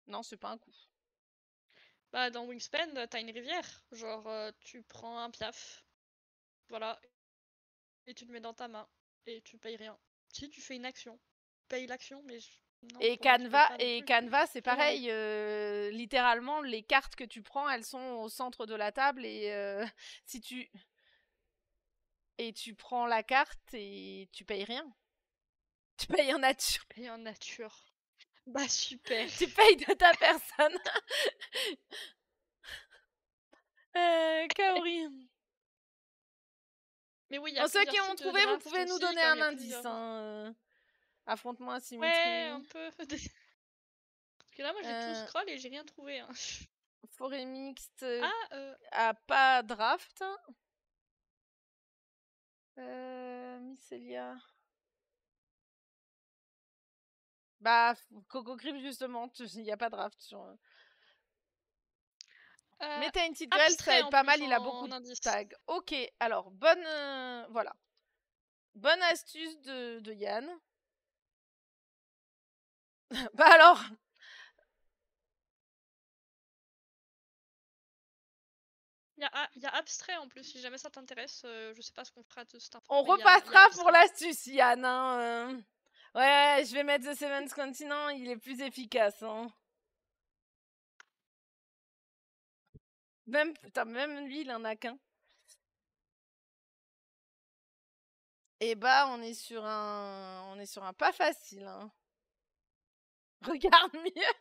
Non, c'est pas un coût.
Bah, dans Wingspan, t'as une rivière. Genre, tu prends un piaf. Voilà. Et tu le mets dans ta main. Et tu payes rien. Si tu fais une action. Tu payes l'action, mais non,
Et
pour moi, tu payes pas non plus.
Canva, c'est
Genre,
pareil. Littéralement, les cartes que tu prends, elles sont au centre de la table et si tu et tu prends la carte et tu payes rien. Tu payes en nature.
et en nature. Bah, super.
Tu payes de ta personne. Kaori.
Mais oui, il y a
Bon, ceux
plusieurs
qui ont
types de
trouvé, vous
draft
pouvez nous
aussi,
donner
comme il y
un
a
indice.
plusieurs.
Affrontement
Ouais,
asymétrie.
un peu. Parce que là, moi, j'ai tout
Euh,
scroll et j'ai rien trouvé. Hein.
Forêt mixte
Ah,
à pas draft. Mycelia. Bah, Coco Grip, justement, il n'y a pas draft sur. Tainted Duel, ça
abstrait
aide
en
pas mal,
plus
il a beaucoup
en
de
indice.
tags. Ok, alors, bonne. Voilà. Bonne astuce de Yann. Bah alors.
Il y a abstrait en plus, si jamais ça t'intéresse. Je sais pas ce qu'on fera de cette info,
On
mais il y a
repassera pour
abstrait.
l'astuce, Yann. Hein. Ouais, je vais mettre The Seventh Continent, il est plus efficace. Hein. Même, putain, même lui, il en a qu'un. Et bah, on est sur un pas facile. Hein. Regarde mieux.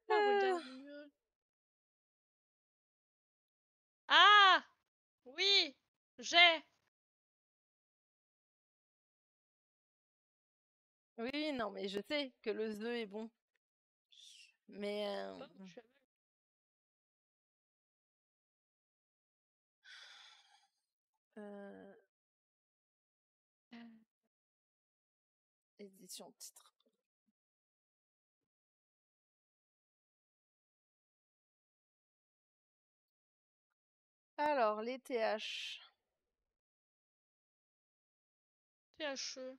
Ah, regarde mieux. Ah oui, j'ai.
Oui, non, mais je sais que le The est bon. Mais.
Oh, je suis aveugle.
Euh, édition titre. Alors, les TH.
THE.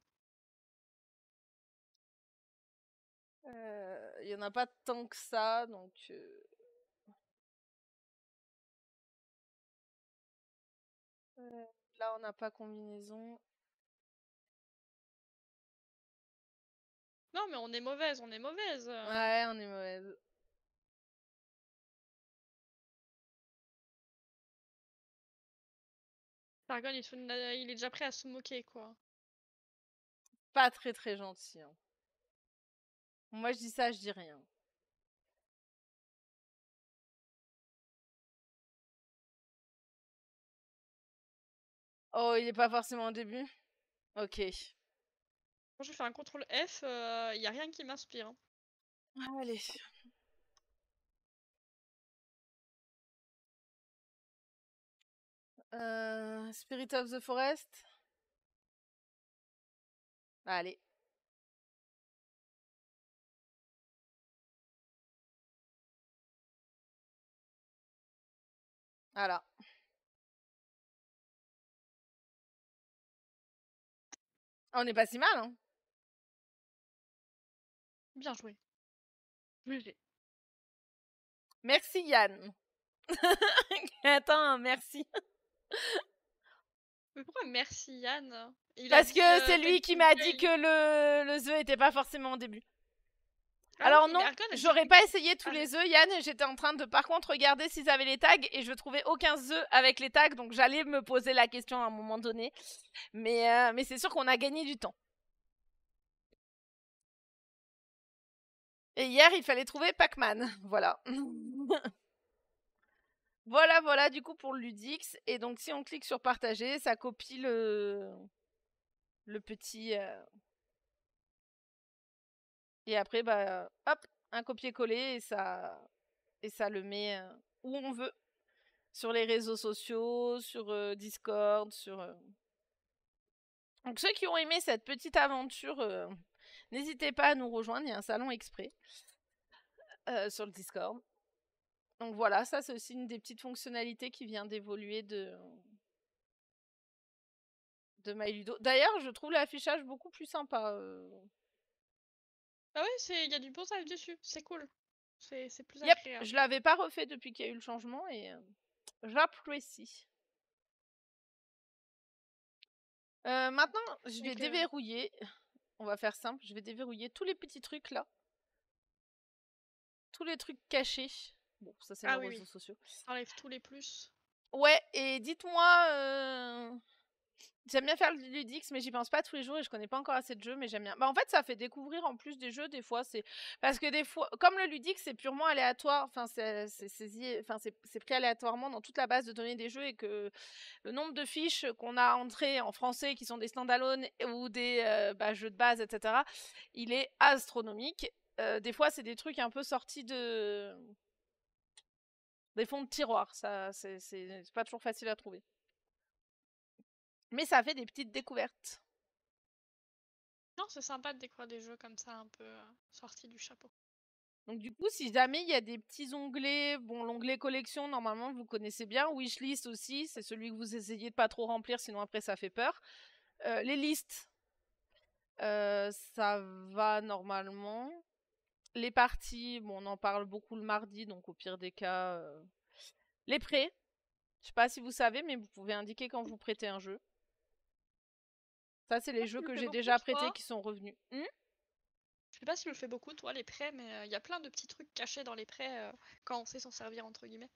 Il y en a pas tant que ça, donc... là, on n'a pas combinaison.
Non, mais on est mauvaise, on est mauvaise.
Ouais, on est mauvaise.
Targon, il est déjà prêt à se moquer, quoi.
Pas très très gentil. Hein. Moi, je dis ça, je dis rien. Oh, il est pas forcément au début? Ok.
Quand je fais un CTRL F, il y a rien qui m'inspire. Hein.
Allez. Spirit of the Forest. Allez. Voilà. On n'est pas si mal, hein.
Bien joué. GG.
Merci Yann. Attends, merci.
Mais pourquoi merci Yann?
Parce que c'est lui qui m'a dit que le The était pas forcément au début.
Ah
Alors
oui,
non, j'aurais pas essayé tous les œufs, Yann. J'étais en train de par contre regarder s'ils avaient les tags et je trouvais aucun œuf avec les tags, donc j'allais me poser la question à un moment donné. Mais c'est sûr qu'on a gagné du temps. Et hier, il fallait trouver Pac-Man. Voilà. Voilà, du coup, pour le Ludix. Et donc, si on clique sur partager, ça copie le petit... Et après, bah, hop, un copier-coller et ça le met où on veut. Sur les réseaux sociaux, sur Discord, Donc, ceux qui ont aimé cette petite aventure, n'hésitez pas à nous rejoindre. Il y a un salon exprès sur le Discord. Donc voilà, ça c'est aussi une des petites fonctionnalités qui vient d'évoluer de MyLudo. D'ailleurs, je trouve l'affichage beaucoup plus sympa.
Ah oui, il y a du beau live dessus, c'est cool. C'est plus
Yep,
agréable.
je l'avais pas refait depuis qu'il y a eu le changement et j'apprécie. Maintenant, je vais déverrouiller. On va faire simple, je vais déverrouiller tous les petits trucs là. Tous les trucs cachés. Bon, ça c'est nos réseaux sociaux.
Enlève tous les plus.
Ouais, et dites-moi... J'aime bien faire le Ludix, mais j'y pense pas tous les jours et je connais pas encore assez de jeux, mais j'aime bien. Bah en fait, ça fait découvrir en plus des jeux des fois. C'est parce que des fois, comme le Ludix, c'est purement aléatoire. Enfin, c'est pris aléatoirement dans toute la base de données des jeux et que le nombre de fiches qu'on a entrées en français qui sont des standalone ou des jeux de base, etc. Il est astronomique. Des fois, c'est des trucs un peu sortis des fonds de tiroir. Ça, c'est pas toujours facile à trouver. Mais ça fait des petites découvertes.
Non, c'est sympa de découvrir des jeux comme ça, un peu sortis du chapeau.
Donc du coup, si jamais il y a des petits onglets, bon, l'onglet collection, normalement, vous connaissez bien. Wishlist aussi, c'est celui que vous essayez de pas trop remplir, sinon après ça fait peur. Les listes, ça va normalement. Les parties, bon, on en parle beaucoup le mardi, donc au pire des cas... Les prêts, je sais pas si vous savez, mais vous pouvez indiquer quand vous prêtez un jeu. Ça, c'est les jeux que j'ai déjà prêtés qui sont revenus.
Je sais pas si je le fais beaucoup, toi, les prêts, mais il y a plein de petits trucs cachés dans les prêts quand on sait s'en servir, entre guillemets.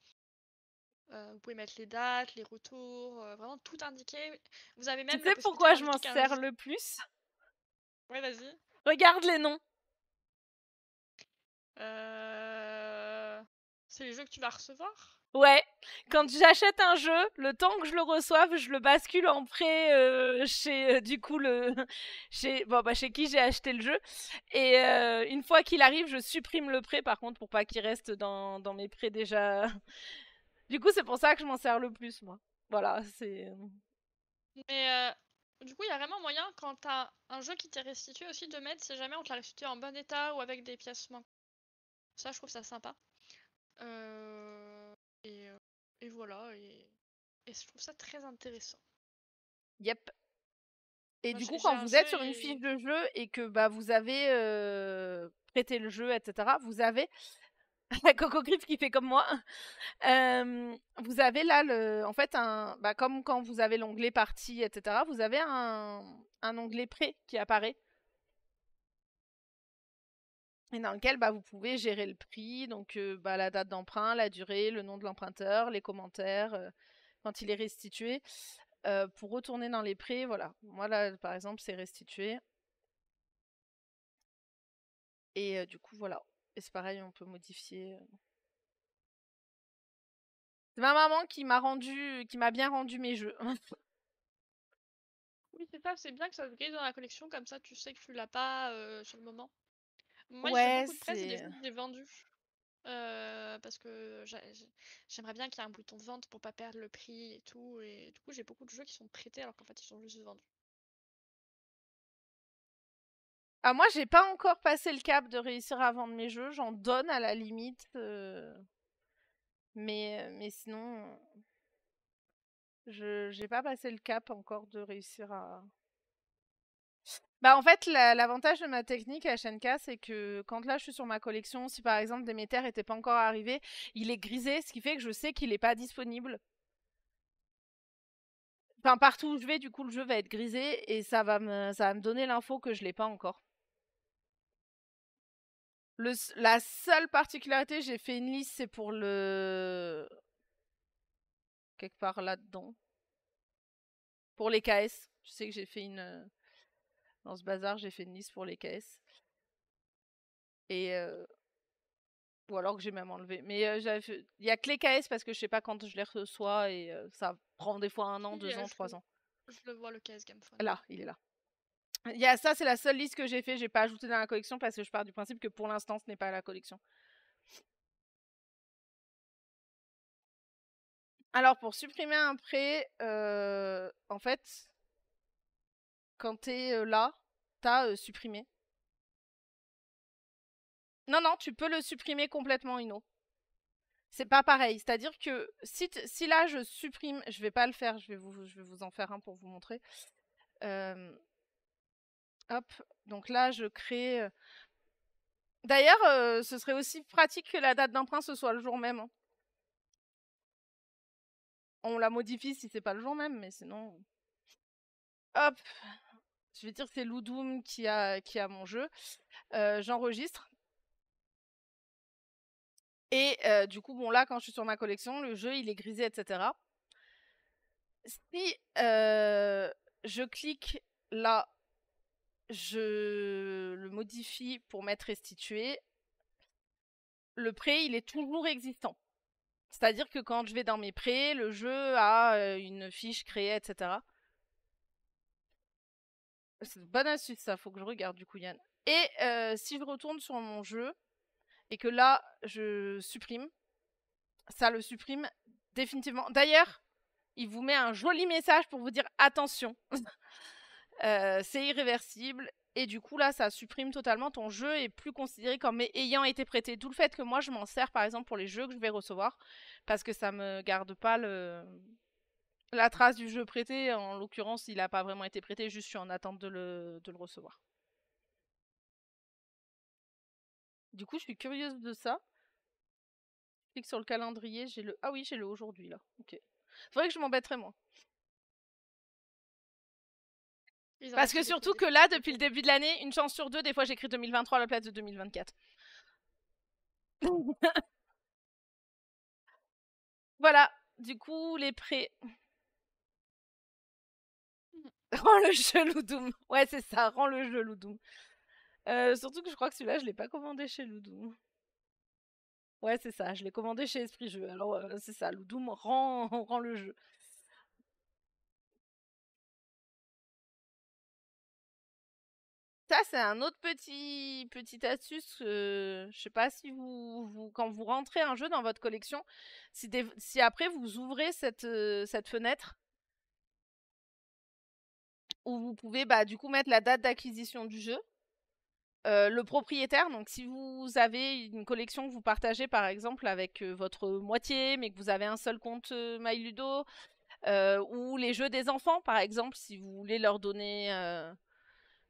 Vous pouvez mettre les dates, les retours, vraiment tout indiquer. Vous avez même
tu sais pourquoi je m'en sers le plus?
Ouais, vas-y.
Regarde les noms.
C'est les jeux que tu vas recevoir?
Ouais, quand j'achète un jeu, le temps que je le reçoive, je le bascule en prêt chez du coup chez qui j'ai acheté le jeu. Et une fois qu'il arrive, je supprime le prêt par contre pour pas qu'il reste dans mes prêts déjà. Du coup, c'est pour ça que je m'en sers le plus moi. Voilà, c'est.
Mais du coup, il y a vraiment moyen quand t'as un jeu qui t'est restitué aussi de mettre si jamais on te l'a restitué en bon état ou avec des pièces manquantes. Ça, je trouve ça sympa. Et voilà. Et je trouve ça très intéressant.
Yep. Et
Moi,
du coup,
j'ai
quand
un
vous
jeu
êtes sur une
et...
fiche de jeu et que bah, vous avez prêté le jeu, etc., vous avez la Coco Griffe qui fait comme moi. Vous avez là, en fait, comme quand vous avez l'onglet partie, etc., vous avez un onglet prêt qui apparaît. Et dans lequel bah, vous pouvez gérer le prix, donc la date d'emprunt, la durée, le nom de l'emprunteur, les commentaires, quand il est restitué. Pour retourner dans les prêts, voilà. Moi là, par exemple, c'est restitué. Et du coup, voilà. Et c'est pareil, on peut modifier. C'est ma maman qui m'a bien rendu mes jeux.
Oui, c'est ça, c'est bien que ça se grise dans la collection, comme ça tu sais que tu l'as pas sur le moment. Moi, j'ai
Ouais,
beaucoup de presse et des
c'est.
jeux que j'ai vendus. Parce que j'aimerais bien qu'il y ait un bouton de vente pour pas perdre le prix et tout. Et du coup, j'ai beaucoup de jeux qui sont prêtés alors qu'en fait, ils sont juste vendus.
Ah, moi, j'ai pas encore passé le cap de réussir à vendre mes jeux. J'en donne à la limite. Mais sinon, j'ai pas passé le cap encore de réussir à. Bah en fait, l'avantage de ma technique à SNK, c'est que quand là je suis sur ma collection, si par exemple Déméter était pas encore arrivé, il est grisé, ce qui fait que je sais qu'il est pas disponible. Enfin, partout où je vais, du coup, le jeu va être grisé et ça va me donner l'info que je l'ai pas encore. La seule particularité, j'ai fait une liste, c'est pour le... quelque part là-dedans. Pour les KS. Je sais que j'ai fait une... Dans ce bazar, j'ai fait une liste pour les KS. Et... Ou alors que j'ai même enlevé. Mais il y a que les KS parce que je sais pas quand je les reçois et ça prend des fois 1 an, 2 ans, 3 ans.
Je le vois, le KS Game Phone.
Là, il est là. Il y a ça, c'est la seule liste que j'ai fait. J'ai pas ajouté dans la collection parce que je pars du principe que pour l'instant, ce n'est pas la collection. Alors, pour supprimer un prêt, en fait, quand t'es là, t'as supprimé. Non, non, tu peux le supprimer complètement, Ino. C'est pas pareil. C'est-à-dire que si là je supprime, je vais pas le faire, je vais vous en faire un pour vous montrer. Hop, donc là je crée. D'ailleurs, ce serait aussi pratique que la date d'emprunt ce soit le jour même. Hein. On la modifie si c'est pas le jour même, mais sinon. Hop, je vais dire que c'est Loudoum qui a mon jeu. J'enregistre. Et du coup, bon là, quand je suis sur ma collection, le jeu il est grisé, etc. Si je clique là, je le modifie pour mettre restitué, le prêt il est toujours existant. C'est-à-dire que quand je vais dans mes prêts, le jeu a une fiche créée, etc. C'est une bonne astuce ça, faut que je regarde du coup Yann. Et si je retourne sur mon jeu et que là je supprime, ça le supprime définitivement. D'ailleurs, il vous met un joli message pour vous dire attention, c'est irréversible. Et du coup là ça supprime totalement, ton jeu est plus considéré comme ayant été prêté. D'où le fait que moi je m'en sers par exemple pour les jeux que je vais recevoir, parce que ça me garde pas la trace du jeu prêté. En l'occurrence il a pas vraiment été prêté, juste je suis en attente de le recevoir. Du coup je suis curieuse de ça. Je clique sur le calendrier, j'ai le... Ah oui j'ai le aujourd'hui là, ok. C'est vrai que je m'embêterais moi. Parce que surtout que là, depuis le début de l'année, une chance sur deux, des fois j'écris 2023 à la place de 2024. Voilà, du coup, les prêts. Rends le jeu Loudoum. Ouais, c'est ça, rends le jeu Loudoum. Surtout que je crois que celui-là, je l'ai pas commandé chez Loudoum. Ouais, c'est ça, je l'ai commandé chez Esprit Jeu. Alors, c'est ça, Loudoum rend le jeu. Ça, c'est un autre petite astuce. Je sais pas si quand vous rentrez un jeu dans votre collection, si après vous ouvrez cette fenêtre où vous pouvez du coup mettre la date d'acquisition du jeu, le propriétaire. Donc, si vous avez une collection que vous partagez par exemple avec votre moitié, mais que vous avez un seul compte MyLudo, ou les jeux des enfants, par exemple, si vous voulez leur donner...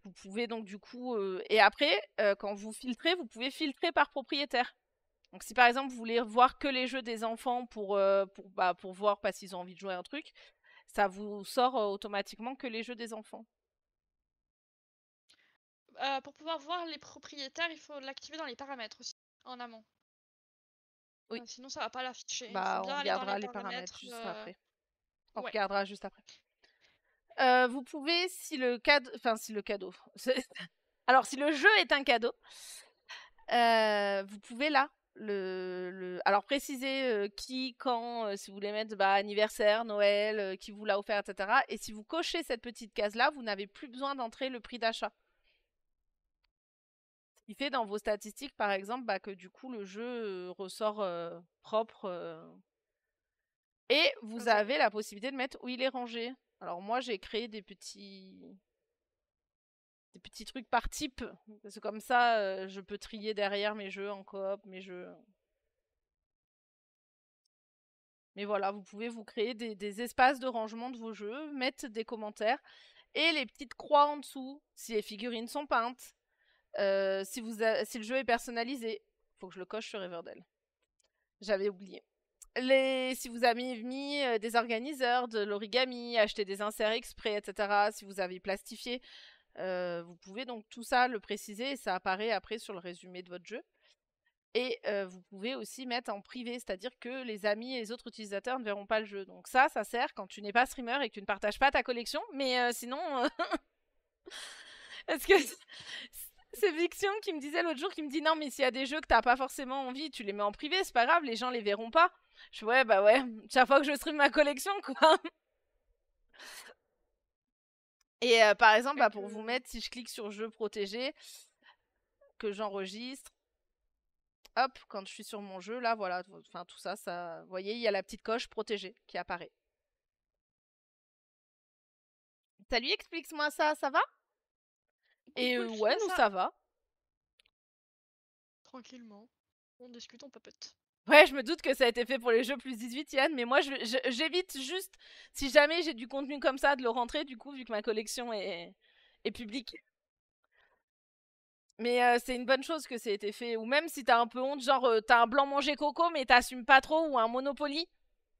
vous pouvez donc du coup... et après, quand vous filtrez, vous pouvez filtrer par propriétaire. Donc si par exemple vous voulez voir que les jeux des enfants pour voir parce qu'ils ont envie de jouer à un truc, ça vous sort automatiquement que les jeux des enfants.
Pour pouvoir voir les propriétaires, il faut l'activer dans les paramètres aussi, en amont.
Oui.
Sinon, ça va pas l'afficher. Il faut
Bah, on
bien aller dans
regardera
les
les paramètres
paramètres.
juste après. On
Ouais.
regardera juste après. Vous pouvez, si le cadeau... Enfin, si le cadeau... Alors, si le jeu est un cadeau, vous pouvez là... Alors, préciser qui, quand, si vous voulez mettre anniversaire, Noël, qui vous l'a offert, etc. Et si vous cochez cette petite case-là, vous n'avez plus besoin d'entrer le prix d'achat. Ce qui fait dans vos statistiques, par exemple, que du coup, le jeu ressort propre. Et vous avez la possibilité de mettre où il est rangé. Alors moi, j'ai créé des petits trucs par type. Parce que comme ça, je peux trier derrière mes jeux en coop, mes jeux. Mais voilà, vous pouvez vous créer des espaces de rangement de vos jeux, mettre des commentaires et les petites croix en dessous si les figurines sont peintes, si le jeu est personnalisé. Faut que je le coche sur Everdell. J'avais oublié. Si vous avez mis des organiseurs, de l'origami, acheté des inserts exprès, etc. Si vous avez plastifié, vous pouvez donc tout ça le préciser et ça apparaît après sur le résumé de votre jeu. Et vous pouvez aussi mettre en privé, c'est-à-dire que les amis et les autres utilisateurs ne verront pas le jeu. Donc ça sert quand tu n'es pas streamer et que tu ne partages pas ta collection. Mais sinon, est-ce que c'est Viction qui me disait l'autre jour, qui me dit non, mais s'il y a des jeux que t'as pas forcément envie, tu les mets en privé, c'est pas grave, les gens les verront pas. Je fais ouais, chaque fois que je stream ma collection, quoi. Et par exemple, pour vous mettre, si je clique sur jeu protégé, que j'enregistre, hop, quand je suis sur mon jeu, là, voilà, enfin tout ça, vous voyez, il y a la petite coche protégée qui apparaît. Salut, explique-moi ça va? Et ouais, nous ça va.
Tranquillement. On discute, on papote.
Ouais, je me doute que ça a été fait pour les jeux plus 18, Yann, mais moi j'évite juste, si jamais j'ai du contenu comme ça, de le rentrer, du coup, vu que ma collection est publique. Mais c'est une bonne chose que ça ait été fait. Ou même si t'as un peu honte, genre t'as un blanc manger coco, mais t'assumes pas trop, ou un Monopoly.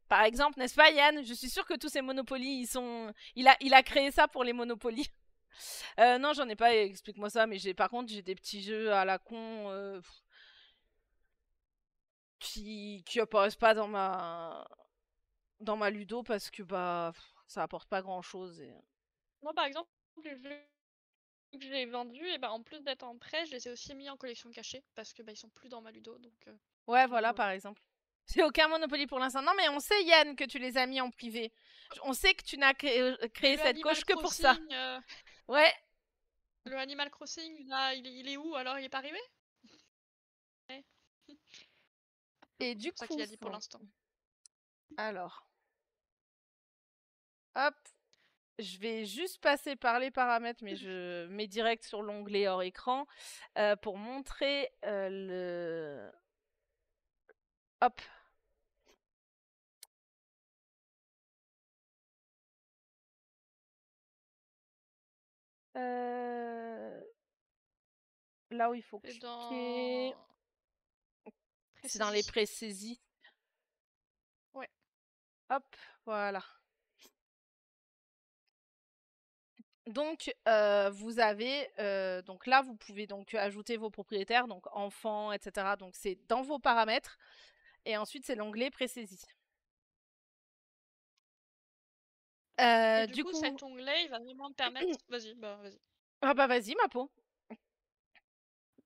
Par exemple, n'est-ce pas, Yann? Je suis sûre que tous ces Monopoly, ils sont. Il a créé ça pour les Monopoly. Non, j'en ai pas, explique-moi ça, mais par contre, j'ai des petits jeux à la con qui apparaissent pas dans ma ludo parce que ça apporte pas grand-chose.
Moi, par exemple, les jeux que j'ai vendus, et en plus d'être en prêt, je les ai aussi mis en collection cachée parce que ils sont plus dans ma ludo. Donc,
ouais, voilà, par exemple. J'ai aucun Monopoly pour l'instant. Non, mais on sait, Yann, que tu les as mis en privé. On sait que tu n'as créé cette coche que pour ça. Ouais.
Le Animal Crossing, là, il est où alors? Il est pas arrivé? Ouais.
Et du coup,
c'est ça qu'il a dit pour l'instant.
Alors, hop, je vais juste passer par les paramètres, mais je mets direct sur l'onglet hors écran pour montrer le... Hop. Là où il faut cliquer... C'est dans les présaisies.
Ouais.
Hop, voilà. Donc, vous avez... donc là, vous pouvez donc ajouter vos propriétaires, donc enfants, etc. Donc, c'est dans vos paramètres. Et ensuite, c'est l'onglet présaisie.
Et du coup, cet onglet, il va vraiment me permettre... Vas-y, vas-y.
Ah vas-y, ma peau.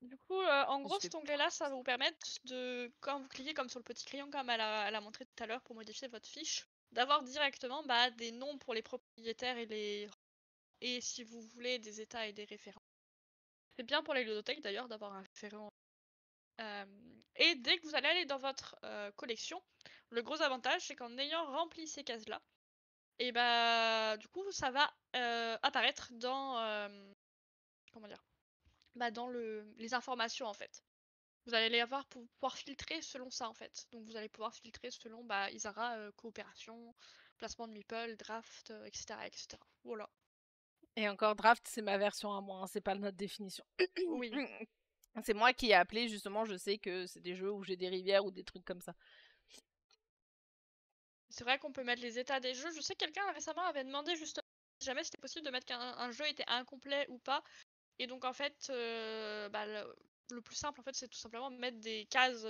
Du coup, en gros, cet onglet-là, ça va vous permettre de, quand vous cliquez comme sur le petit crayon, comme elle a montré tout à l'heure pour modifier votre fiche, d'avoir directement des noms pour les propriétaires et si vous voulez des états et des référents. C'est bien pour les ludothèques d'ailleurs d'avoir un référent. Et dès que vous allez aller dans votre collection, le gros avantage c'est qu'en ayant rempli ces cases-là, et du coup ça va apparaître dans comment dire, dans les informations en fait. Vous allez les avoir pour pouvoir filtrer selon ça en fait. Donc vous allez pouvoir filtrer selon Isara coopération, placement de meeple, draft, etc., etc. Voilà.
Et encore, draft, c'est ma version à moi, hein, c'est pas notre définition.
Oui.
C'est moi qui ai appelé, justement, je sais que c'est des jeux où j'ai des rivières ou des trucs comme ça.
C'est vrai qu'on peut mettre les états des jeux. Je sais que quelqu'un récemment avait demandé justement si jamais c'était possible de mettre qu'un jeu était incomplet ou pas. Et donc en fait, le plus simple en fait, c'est tout simplement mettre des cases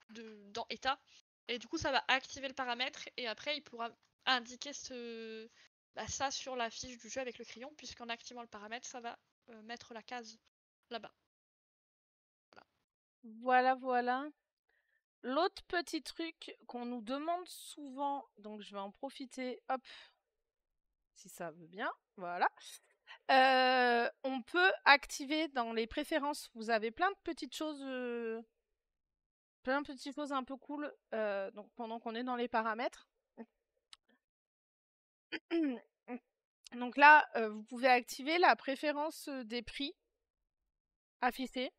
dans état. Et du coup, ça va activer le paramètre et après, il pourra indiquer ça sur la fiche du jeu avec le crayon, puisqu'en activant le paramètre, ça va mettre la case là-bas.
Voilà, voilà. L'autre petit truc qu'on nous demande souvent, donc je vais en profiter, hop, si ça veut bien, voilà. On peut activer dans les préférences, vous avez plein de petites choses, un peu cool, donc pendant qu'on est dans les paramètres. Donc là, vous pouvez activer la préférence des prix affichés.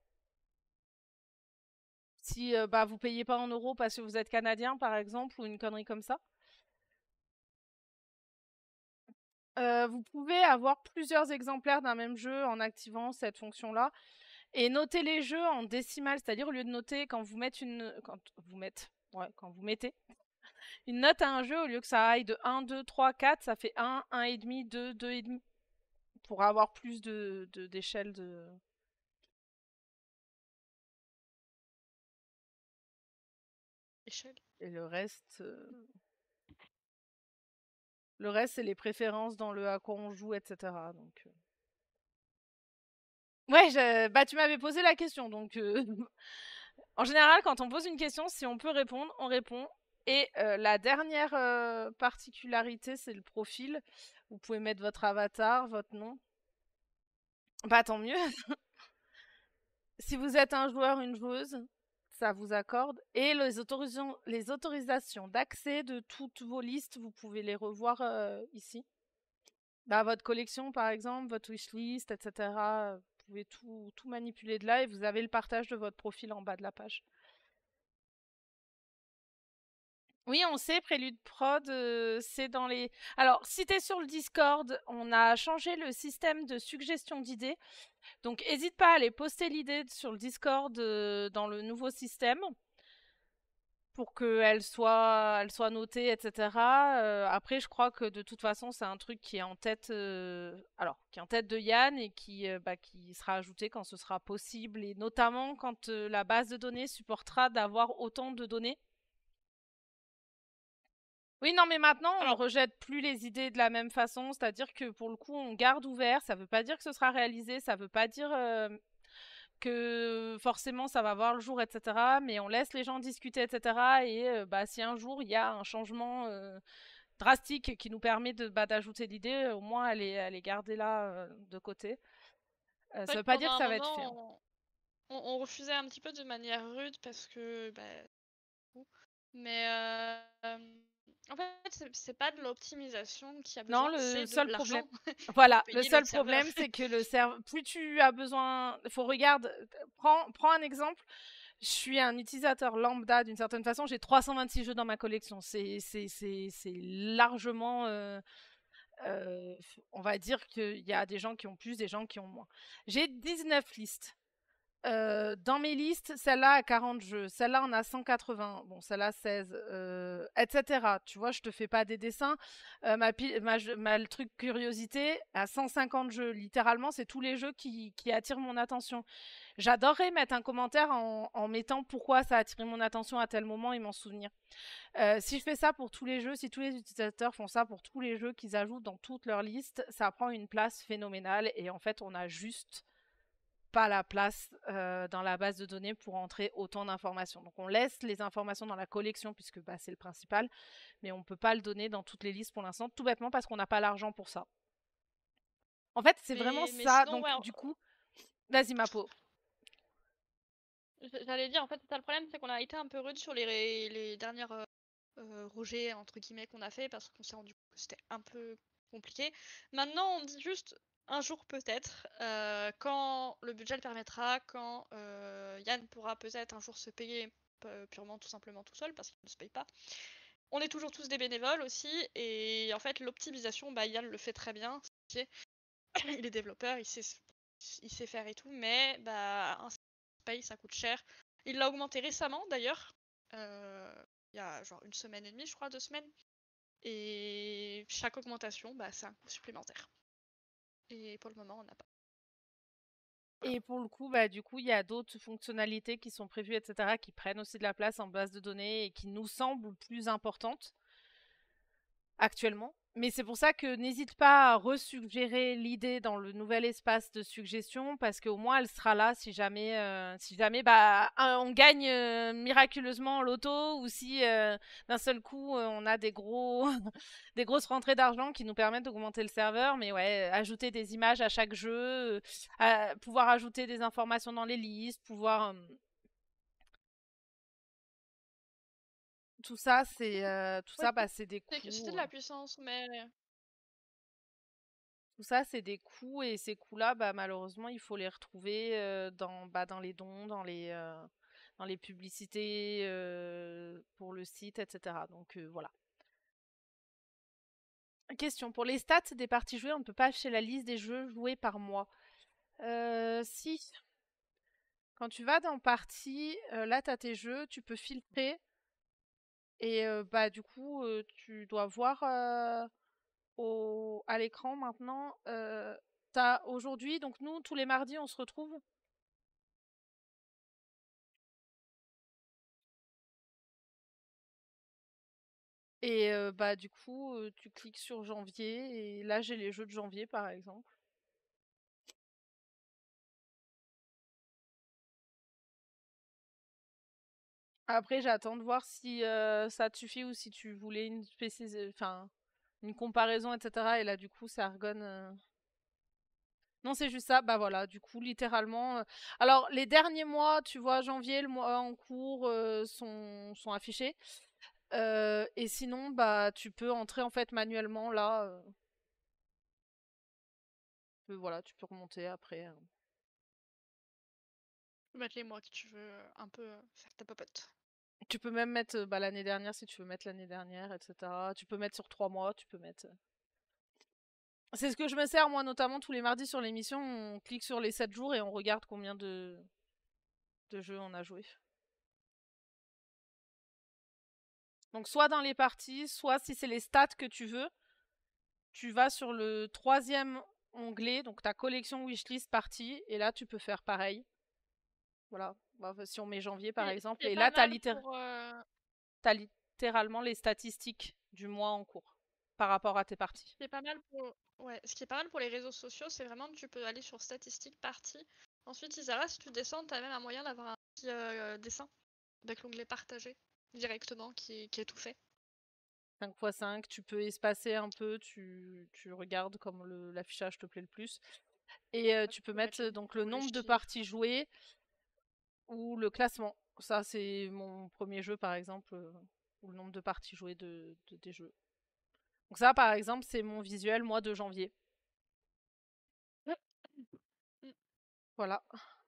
Si vous payez pas en euros parce que vous êtes canadien, par exemple, ou une connerie comme ça. Vous pouvez avoir plusieurs exemplaires d'un même jeu en activant cette fonction-là. Et noter les jeux en décimale, c'est-à-dire au lieu de noter quand vous mettez une note à un jeu, au lieu que ça aille de 1, 2, 3, 4, ça fait 1, 1,5, 2, 2,5. Pour avoir plus d'échelle de...
Échelle.
Et le reste... Le reste, c'est les préférences dans le à quoi on joue, etc. Donc, ouais, tu m'avais posé la question, donc... En général, quand on pose une question, si on peut répondre, on répond. Et la dernière particularité, c'est le profil. Vous pouvez mettre votre avatar, votre nom. Bah tant mieux. Si vous êtes un joueur, une joueuse, ça vous accorde. Et les autorisations d'accès de toutes vos listes, vous pouvez les revoir ici. Votre collection, par exemple, votre wishlist, etc. Vous pouvez tout manipuler de là et vous avez le partage de votre profil en bas de la page. Oui, on sait, Prélude Prod, c'est dans les... Alors, si t'es sur le Discord, on a changé le système de suggestion d'idées. Donc, n'hésite pas à aller poster l'idée sur le Discord dans le nouveau système pour qu'elle soit notée, etc. Après, je crois que de toute façon, c'est un truc qui est en tête, qui est en tête de Yann et qui sera ajouté quand ce sera possible et notamment quand la base de données supportera d'avoir autant de données. Oui, non, mais maintenant, on ne rejette plus les idées de la même façon. C'est-à-dire que pour le coup, on garde ouvert. Ça ne veut pas dire que ce sera réalisé. Ça ne veut pas dire que forcément ça va voir le jour, etc. Mais on laisse les gens discuter, etc. Et si un jour il y a un changement drastique qui nous permet d'ajouter l'idée, au moins elle est gardée là de côté. Ça ne veut pas dire que ça va être fait.
On refusait un petit peu de manière rude parce que mais en fait c'est pas de l'optimisation qui a besoin, c'est de l'argent.
Voilà, le seul problème c'est que le serveur, plus tu as besoin, prends un exemple. Je suis un utilisateur lambda d'une certaine façon, j'ai 326 jeux dans ma collection. C'est largement on va dire qu'il y a des gens qui ont plus, des gens qui ont moins. J'ai 19 listes. Dans mes listes, celle-là a 40 jeux, celle-là en a 180, bon, celle-là 16, etc. Tu vois, je te fais pas des dessins. Le truc curiosité a 150 jeux. Littéralement, c'est tous les jeux qui attirent mon attention. J'adorerais mettre un commentaire en mettant pourquoi ça a attiré mon attention à tel moment et m'en souvenir. Si je fais ça pour tous les jeux, si tous les utilisateurs font ça pour tous les jeux qu'ils ajoutent dans toutes leurs listes, ça prend une place phénoménale et en fait, on a juste pas la place dans la base de données pour entrer autant d'informations. Donc on laisse les informations dans la collection puisque c'est le principal, mais on peut pas le donner dans toutes les listes pour l'instant, tout bêtement parce qu'on n'a pas l'argent pour ça. En fait, c'est vraiment ça. Sinon, donc du coup, vas-y ma peau.
J'allais dire, en fait, le problème, c'est qu'on a été un peu rude sur les dernières rejets, entre guillemets, qu'on a fait parce qu'on s'est rendu compte que c'était un peu compliqué. Maintenant, on dit juste un jour peut-être, quand le budget le permettra, quand Yann pourra peut-être un jour se payer purement tout simplement tout seul parce qu'il ne se paye pas. on est toujours tous des bénévoles aussi, et en fait l'optimisation, Yann le fait très bien. Il est développeur, il sait faire et tout, mais un paye, ça coûte cher. Il l'a augmenté récemment d'ailleurs, il y a genre 1 semaine et demie, je crois, 2 semaines. Et chaque augmentation, c'est un coût supplémentaire. Et pour le moment, on n'a pas.
Et pour le coup, du coup, il y a d'autres fonctionnalités qui sont prévues, etc., qui prennent aussi de la place en base de données et qui nous semblent plus importantes actuellement. Mais c'est pour ça que n'hésite pas à resuggérer l'idée dans le nouvel espace de suggestion, parce qu'au moins elle sera là si jamais, on gagne miraculeusement en loto, ou si d'un seul coup on a des grosses rentrées d'argent qui nous permettent d'augmenter le serveur. Mais ouais, ajouter des images à chaque jeu, pouvoir ajouter des informations dans les listes, pouvoir tout ça, c'est c'est des
C'était de
coûts.
la puissance, mais
Tout ça, c'est des coûts, et ces coûts-là, malheureusement, il faut les retrouver dans les dons, dans les publicités pour le site, etc. Donc voilà. Question. Pour les stats des parties jouées, on ne peut pas afficher la liste des jeux joués par mois. Si. Quand tu vas dans partie, là, tu as tes jeux, tu peux filtrer. Et du coup, tu dois voir à l'écran maintenant. T'as aujourd'hui, donc nous, tous les mardis, on se retrouve. Et du coup, tu cliques sur janvier, et là, j'ai les jeux de janvier, par exemple. Après, j'attends de voir si ça te suffit, ou si tu voulais une comparaison, etc. Et là, du coup, ça Argonne. Non, c'est juste ça. Voilà, du coup, littéralement. Alors, les derniers mois, tu vois, janvier, le mois en cours, sont affichés. Et sinon, tu peux entrer en fait manuellement là. Voilà, tu peux remonter après.
tu peux mettre les mois que tu veux, un peu faire ta popote.
Tu peux même mettre l'année dernière, si tu veux mettre l'année dernière, etc. Tu peux mettre sur 3 mois, tu peux mettre. C'est ce que je me sers, moi, notamment tous les mardis sur l'émission. On clique sur les 7 jours et on regarde combien de jeux on a joué. Donc, soit dans les parties, soit si c'est les stats que tu veux, tu vas sur le 3e onglet, donc ta collection wishlist partie, et là, tu peux faire pareil. Voilà. Si on met janvier, par exemple, et là, t'as littéralement les statistiques du mois en cours par rapport à tes parties.
Ce qui est pas mal pour les réseaux sociaux, c'est vraiment que tu peux aller sur statistiques parties. Ensuite, Isara, si tu descends, tu as même un moyen d'avoir un petit dessin avec l'onglet partagé directement qui est tout fait.
5x5, tu peux espacer un peu, tu regardes comme l'affichage te plaît le plus. Et tu peux mettre donc le nombre de parties jouées ou le classement. Ça, c'est mon premier jeu, par exemple, ou le nombre de parties jouées des jeux. Donc ça, par exemple, c'est mon visuel, moi, de janvier. Voilà.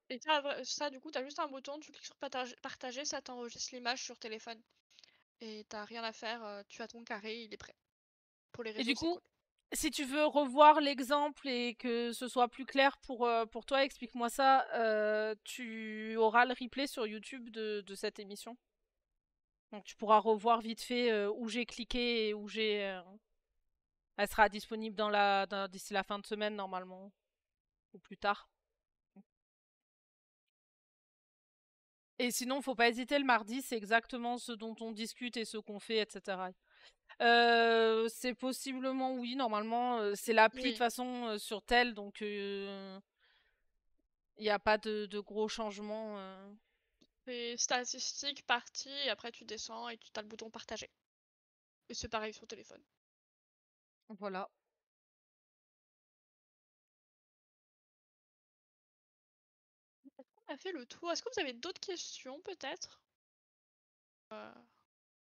Et ça, du coup, tu as juste un bouton, tu cliques sur partager, ça t'enregistre l'image sur téléphone. Et t'as rien à faire, tu as ton carré, il est prêt. Pour les
Et
réseaux,
du
c'est
coup,
cool.
si tu veux revoir l'exemple et que ce soit plus clair pour toi, explique-moi ça. Tu auras le replay sur YouTube de cette émission. Donc tu pourras revoir vite fait où j'ai cliqué et où j'ai... Elle sera disponible d'ici la fin de semaine normalement, ou plus tard. Et sinon, faut pas hésiter, le mardi, c'est exactement ce dont on discute et ce qu'on fait, etc. C'est possiblement oui, normalement, c'est l'appli de toute façon sur tel, donc il n'y a pas de gros changements.
C'est statistique, partie, et après tu descends et tu as le bouton partager. Et c'est pareil sur téléphone.
Voilà.
Est-ce qu'on a fait le tour? Est-ce que vous avez d'autres questions peut-être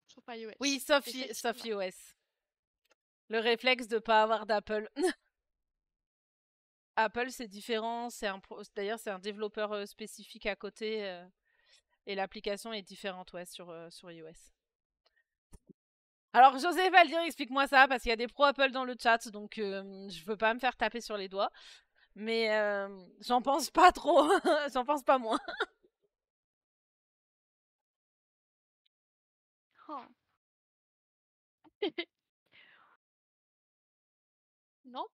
sur iOS?
Oui, sauf iOS. Le réflexe de pas avoir d'Apple. Apple, c'est différent. D'ailleurs, c'est un développeur spécifique à côté. Et l'application est différente, ouais, sur iOS. Alors, José va le dire, explique-moi ça, parce qu'il y a des pros Apple dans le chat, donc je veux pas me faire taper sur les doigts. Mais j'en pense pas trop, j'en pense pas moins.
Oh. Non,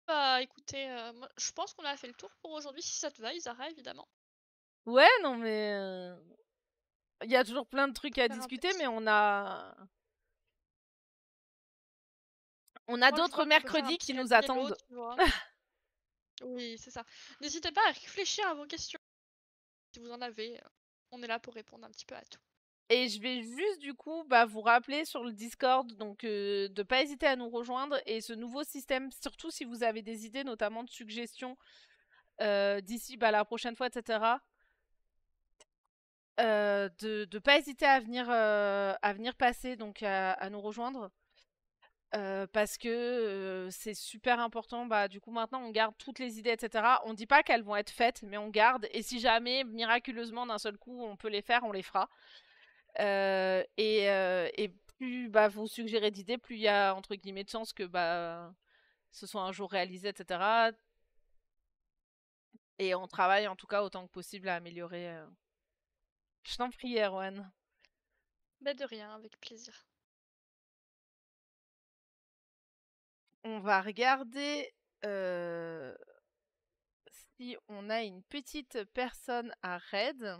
bah, écoutez, moi, je pense qu'on a fait le tour pour aujourd'hui. Si ça te va, Isara, évidemment.
Ouais, non, mais il y a toujours plein de trucs à
Faire un
discuter,
petit.
mais on a
Moi, je
d'autres
vois qu'on peut faire un
mercredis qui
petit
nous
raid yellow,
attendent.
tu vois. Oui, c'est ça. N'hésitez pas à réfléchir à vos questions. Si vous en avez, on est là pour répondre un petit peu à tout.
Et je vais juste du coup vous rappeler sur le Discord donc de pas hésiter à nous rejoindre et ce nouveau système, surtout si vous avez des idées notamment de suggestions d'ici la prochaine fois, etc. De pas hésiter à venir passer donc à nous rejoindre. Parce que c'est super important. Du coup, maintenant, on garde toutes les idées, etc. On dit pas qu'elles vont être faites, mais on garde. Et si jamais, miraculeusement, d'un seul coup, on peut les faire, on les fera. Et plus vous suggérez d'idées, plus il y a, entre guillemets, de chances que ce soit un jour réalisé, etc. Et on travaille, en tout cas, autant que possible à améliorer. Je t'en prie, Erwan.
Bah, de rien, avec plaisir.
On va regarder si on a une petite personne à raid.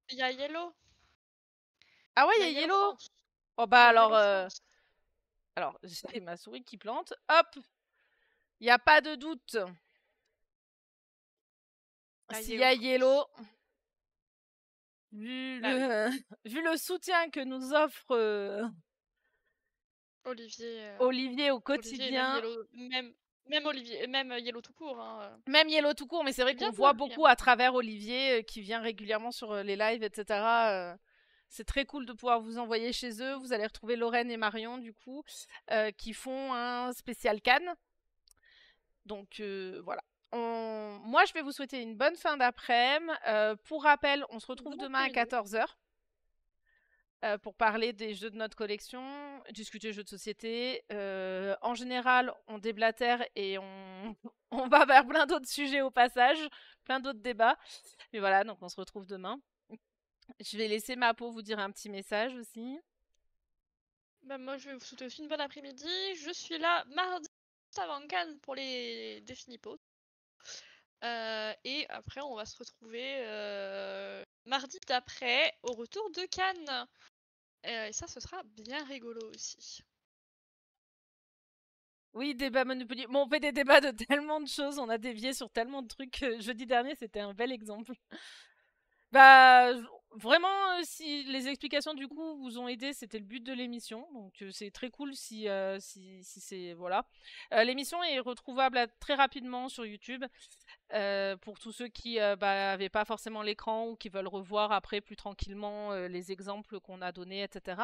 Il y a Yellow.
Ah ouais,
Il y
il
a
y a
Yellow
Yellow.
France.
Oh
Il y a
alors,
Yellow France.
alors j'ai ma souris qui plante. Hop, il n'y a pas de doute. S'il y a Yellow, vu
Bah oui.
le, vu le soutien que nous offre
Olivier.
Olivier au
Olivier et même
quotidien.
Yellow. Même Olivier. Même Yellow tout court. Hein.
Même Yellow tout court, mais c'est vrai
C'est bien
qu'on
beau
voit
lui.
beaucoup à travers Olivier qui vient régulièrement sur les lives, etc. C'est très cool de pouvoir vous envoyer chez eux. Vous allez retrouver Lorraine et Marion, du coup, qui font un spécial Cannes. Donc voilà. Moi, je vais vous souhaiter une bonne fin d'après-midi. Pour rappel, on se retrouve
Bon
demain à
après-midi.
14h pour parler des jeux de notre collection, discuter jeux de société. En général, on déblatère et on va vers plein d'autres sujets au passage, plein d'autres débats. Mais voilà, donc on se retrouve demain. Je vais laisser ma peau vous dire un petit message aussi.
Bah, moi, je vais vous souhaiter aussi une bonne après-midi. Je suis là mardi avant Cannes pour les Définipos. Et après, on va se retrouver mardi d'après au retour de Cannes. Et ça, ce sera bien rigolo aussi.
Oui, débat Monopoly. Bon, on fait des débats de tellement de choses, on a dévié sur tellement de trucs. Jeudi dernier, c'était un bel exemple. Vraiment, si les explications du coup vous ont aidé, c'était le but de l'émission. Donc c'est très cool si c'est voilà. L'émission est retrouvable très rapidement sur YouTube pour tous ceux qui avaient pas forcément l'écran ou qui veulent revoir après plus tranquillement les exemples qu'on a donnés, etc.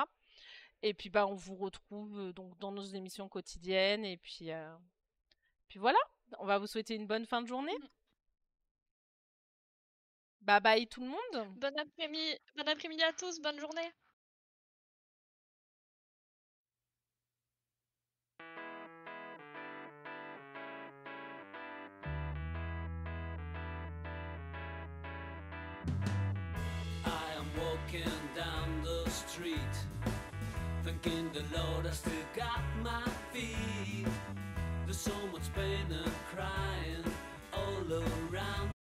Et puis on vous retrouve donc dans nos émissions quotidiennes et puis voilà. On va vous souhaiter une bonne fin de journée. Bye bye tout le monde.
Bon après-midi à tous, bonne journée.
I am walking down the street, thanking the Lord I still got my feet. There's so much pain and crying all around.